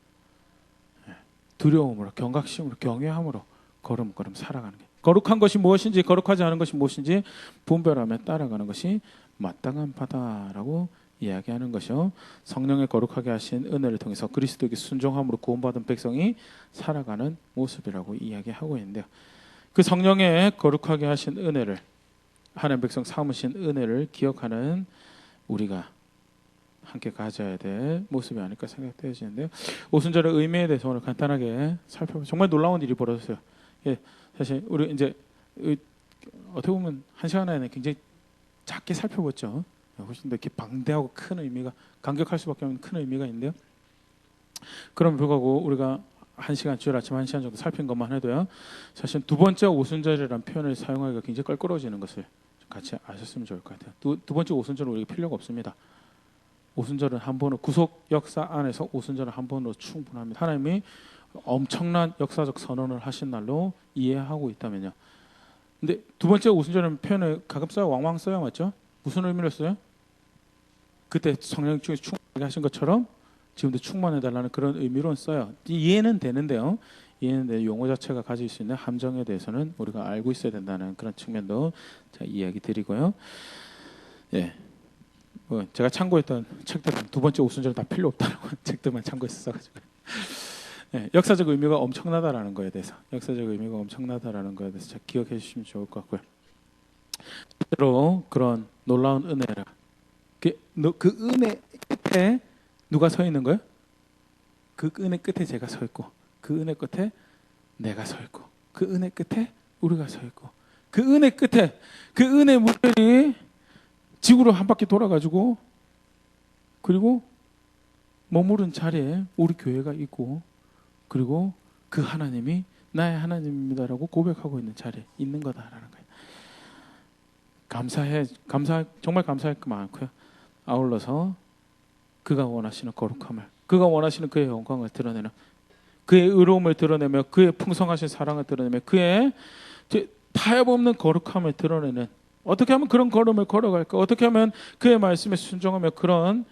두려움으로, 경각심으로, 경외함으로 걸음걸음 살아가는 게, 거룩한 것이 무엇인지 거룩하지 않은 것이 무엇인지 분별하며 따라가는 것이 마땅한 바다라고 이야기하는 것이요. 성령의 거룩하게 하신 은혜를 통해서 그리스도에게 순종함으로 구원받은 백성이 살아가는 모습이라고 이야기하고 있는데요. 그 성령의 거룩하게 하신 은혜를, 하나님 백성 삼으신 은혜를 기억하는 우리가 함께 가져야 될 모습이 아닐까 생각되어지는데요. 오순절의 의미에 대해서 오늘 간단하게 살펴보면 정말 놀라운 일이 벌어졌어요. 사실 우리 이제 어떻게 보면 한 시간 안에 굉장히 작게 살펴봤죠. 훨씬 더 이렇게 방대하고 큰 의미가, 감격할 수밖에 없는 큰 의미가 있는데요. 그럼 불구하고 우리가 한 시간, 주일 아침 한 시간 정도 살핀 것만 해도요, 사실 두 번째 오순절이라는 표현을 사용하기가 굉장히 껄끄러워지는 것을 같이 아셨으면 좋을 것 같아요. 두 번째 오순절은 우리가 필요가 없습니다. 오순절은 한 번으로, 구속 역사 안에서 오순절은 한 번으로 충분합니다. 하나님이 엄청난 역사적 선언을 하신 날로 이해하고 있다면요. 근데 두 번째 오순절은 표현을 가끔 써요. 왕왕 써요. 맞죠? 무슨 의미로 써요? 그때 성령 중에 충만하게 하신 것처럼 지금도 충만해달라는 그런 의미로 써요. 이해는 되는데요. 이해는 되 용어 자체가 가질 수 있는 함정에 대해서는 우리가 알고 있어야 된다는 그런 측면도 제가 이야기 드리고요. 제가 참고했던 책들은 두 번째 오순절은 다 필요 없다라고 책들만 참고했어가지고 역사적 의미가 엄청나다라는 거에 대해서, 역사적 의미가 엄청나다라는 거에 대해서 잘 기억해 주시면 좋을 것 같고요. 실제로 그런 놀라운 은혜라. 그 은혜 끝에 누가 서 있는 거예요? 그 은혜 끝에 제가 서 있고, 그 은혜 끝에 내가 서 있고, 그 은혜 끝에 우리가 서 있고, 그 은혜 끝에 그 은혜 물결이 지구로 한 바퀴 돌아가지고, 그리고 머무른 자리에 우리 교회가 있고, 그리고 그 하나님이 나의 하나님입니다라고 고백하고 있는 자리에 있는 거다라는 거예요. 정말 감사할 거 많고요. 아울러서 그가 원하시는 거룩함을, 그가 원하시는 그의 영광을 드러내는, 그의 의로움을 드러내며, 그의 풍성하신 사랑을 드러내며, 그의 타협없는 거룩함을 드러내는, 어떻게 하면 그런 걸음을 걸어갈까, 어떻게 하면 그의 말씀에 순종하며 그런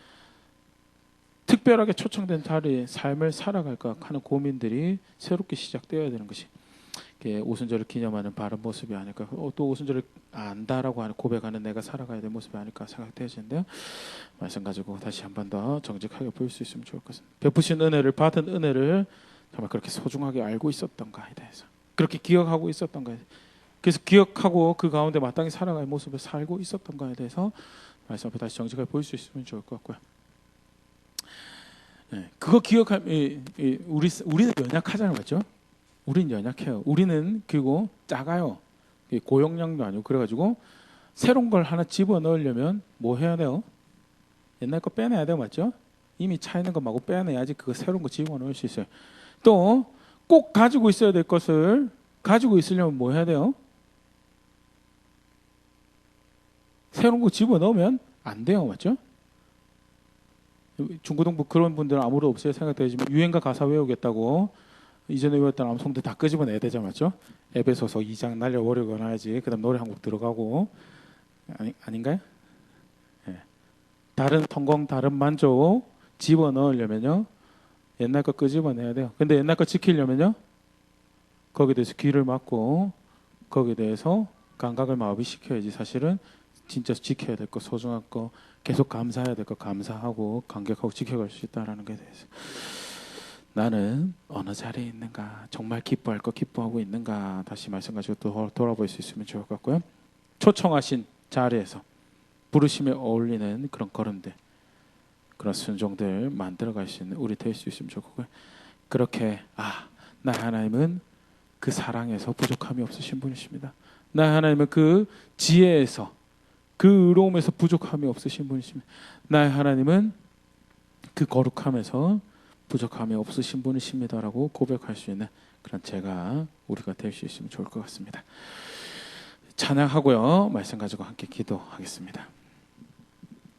특별하게 초청된 자리에 삶을 살아갈까 하는 고민들이 새롭게 시작되어야 되는 것이 오순절을 기념하는 바른 모습이 아닐까, 또 오순절을 안다라고 하는 고백하는 내가 살아가야 될 모습이 아닐까 생각되어지는데요. 말씀 가지고 다시 한 번 더 정직하게 볼 수 있으면 좋을 것 같습니다. 베푸신 은혜를, 받은 은혜를 정말 그렇게 소중하게 알고 있었던가에 대해서, 그렇게 기억하고 있었던가에 대해서, 그래서 기억하고 그 가운데 마땅히 살아갈 모습을 살고 있었던가에 대해서 말씀 앞에 다시 정직하게 볼 수 있으면 좋을 것 같고요. 네, 그거 기억하면 우리는 연약하잖아요, 맞죠? 우리는 연약해요. 우리는 그리고 작아요. 고용량도 아니고, 그래가지고 새로운 걸 하나 집어 넣으려면 뭐 해야 돼요? 옛날 거 빼내야 돼요, 맞죠? 이미 차 있는 거 마구 빼내야지 그거 새로운 거 집어 넣을 수 있어요. 또 꼭 가지고 있어야 될 것을 가지고 있으려면 뭐 해야 돼요? 새로운 거 집어 넣으면 안 돼요, 맞죠? 중고등부 그런 분들은 아무도 없어요 생각되지만, 유행가 가사 외우겠다고 이전에 외웠던 암송들 다 끄집어내야 되죠, 맞죠? 에베소서 2장 날려버리고 나야지. 그다음 노래 한 곡 들어가고, 아닌가요? 네. 다른 성공, 다른 만족 집어넣으려면요, 옛날 거 끄집어내야 돼요. 근데 옛날 거 지키려면요, 거기에 대해서 귀를 막고 거기에 대해서 감각을 마비시켜야지 사실은 진짜 지켜야 될 거, 소중한 거, 계속 감사해야 될 거 감사하고 감격하고 지켜갈 수 있다는 것에 대해서 나는 어느 자리에 있는가, 정말 기뻐할 거 기뻐하고 있는가, 다시 말씀 가지고 또 돌아볼 수 있으면 좋을 것 같고요. 초청하신 자리에서 부르심에 어울리는 그런 걸음들, 그런 순종들 만들어갈 수 있는 우리 될 수 있으면 좋겠고요. 그렇게 나의 하나님은 그 사랑에서 부족함이 없으신 분이십니다. 나의 하나님은 그 지혜에서, 그 의로움에서 부족함이 없으신 분이십니다. 나의 하나님은 그 거룩함에서 부족함이 없으신 분이십니다라고 고백할 수 있는 그런 우리가 될 수 있으면 좋을 것 같습니다. 찬양하고요, 말씀 가지고 함께 기도하겠습니다.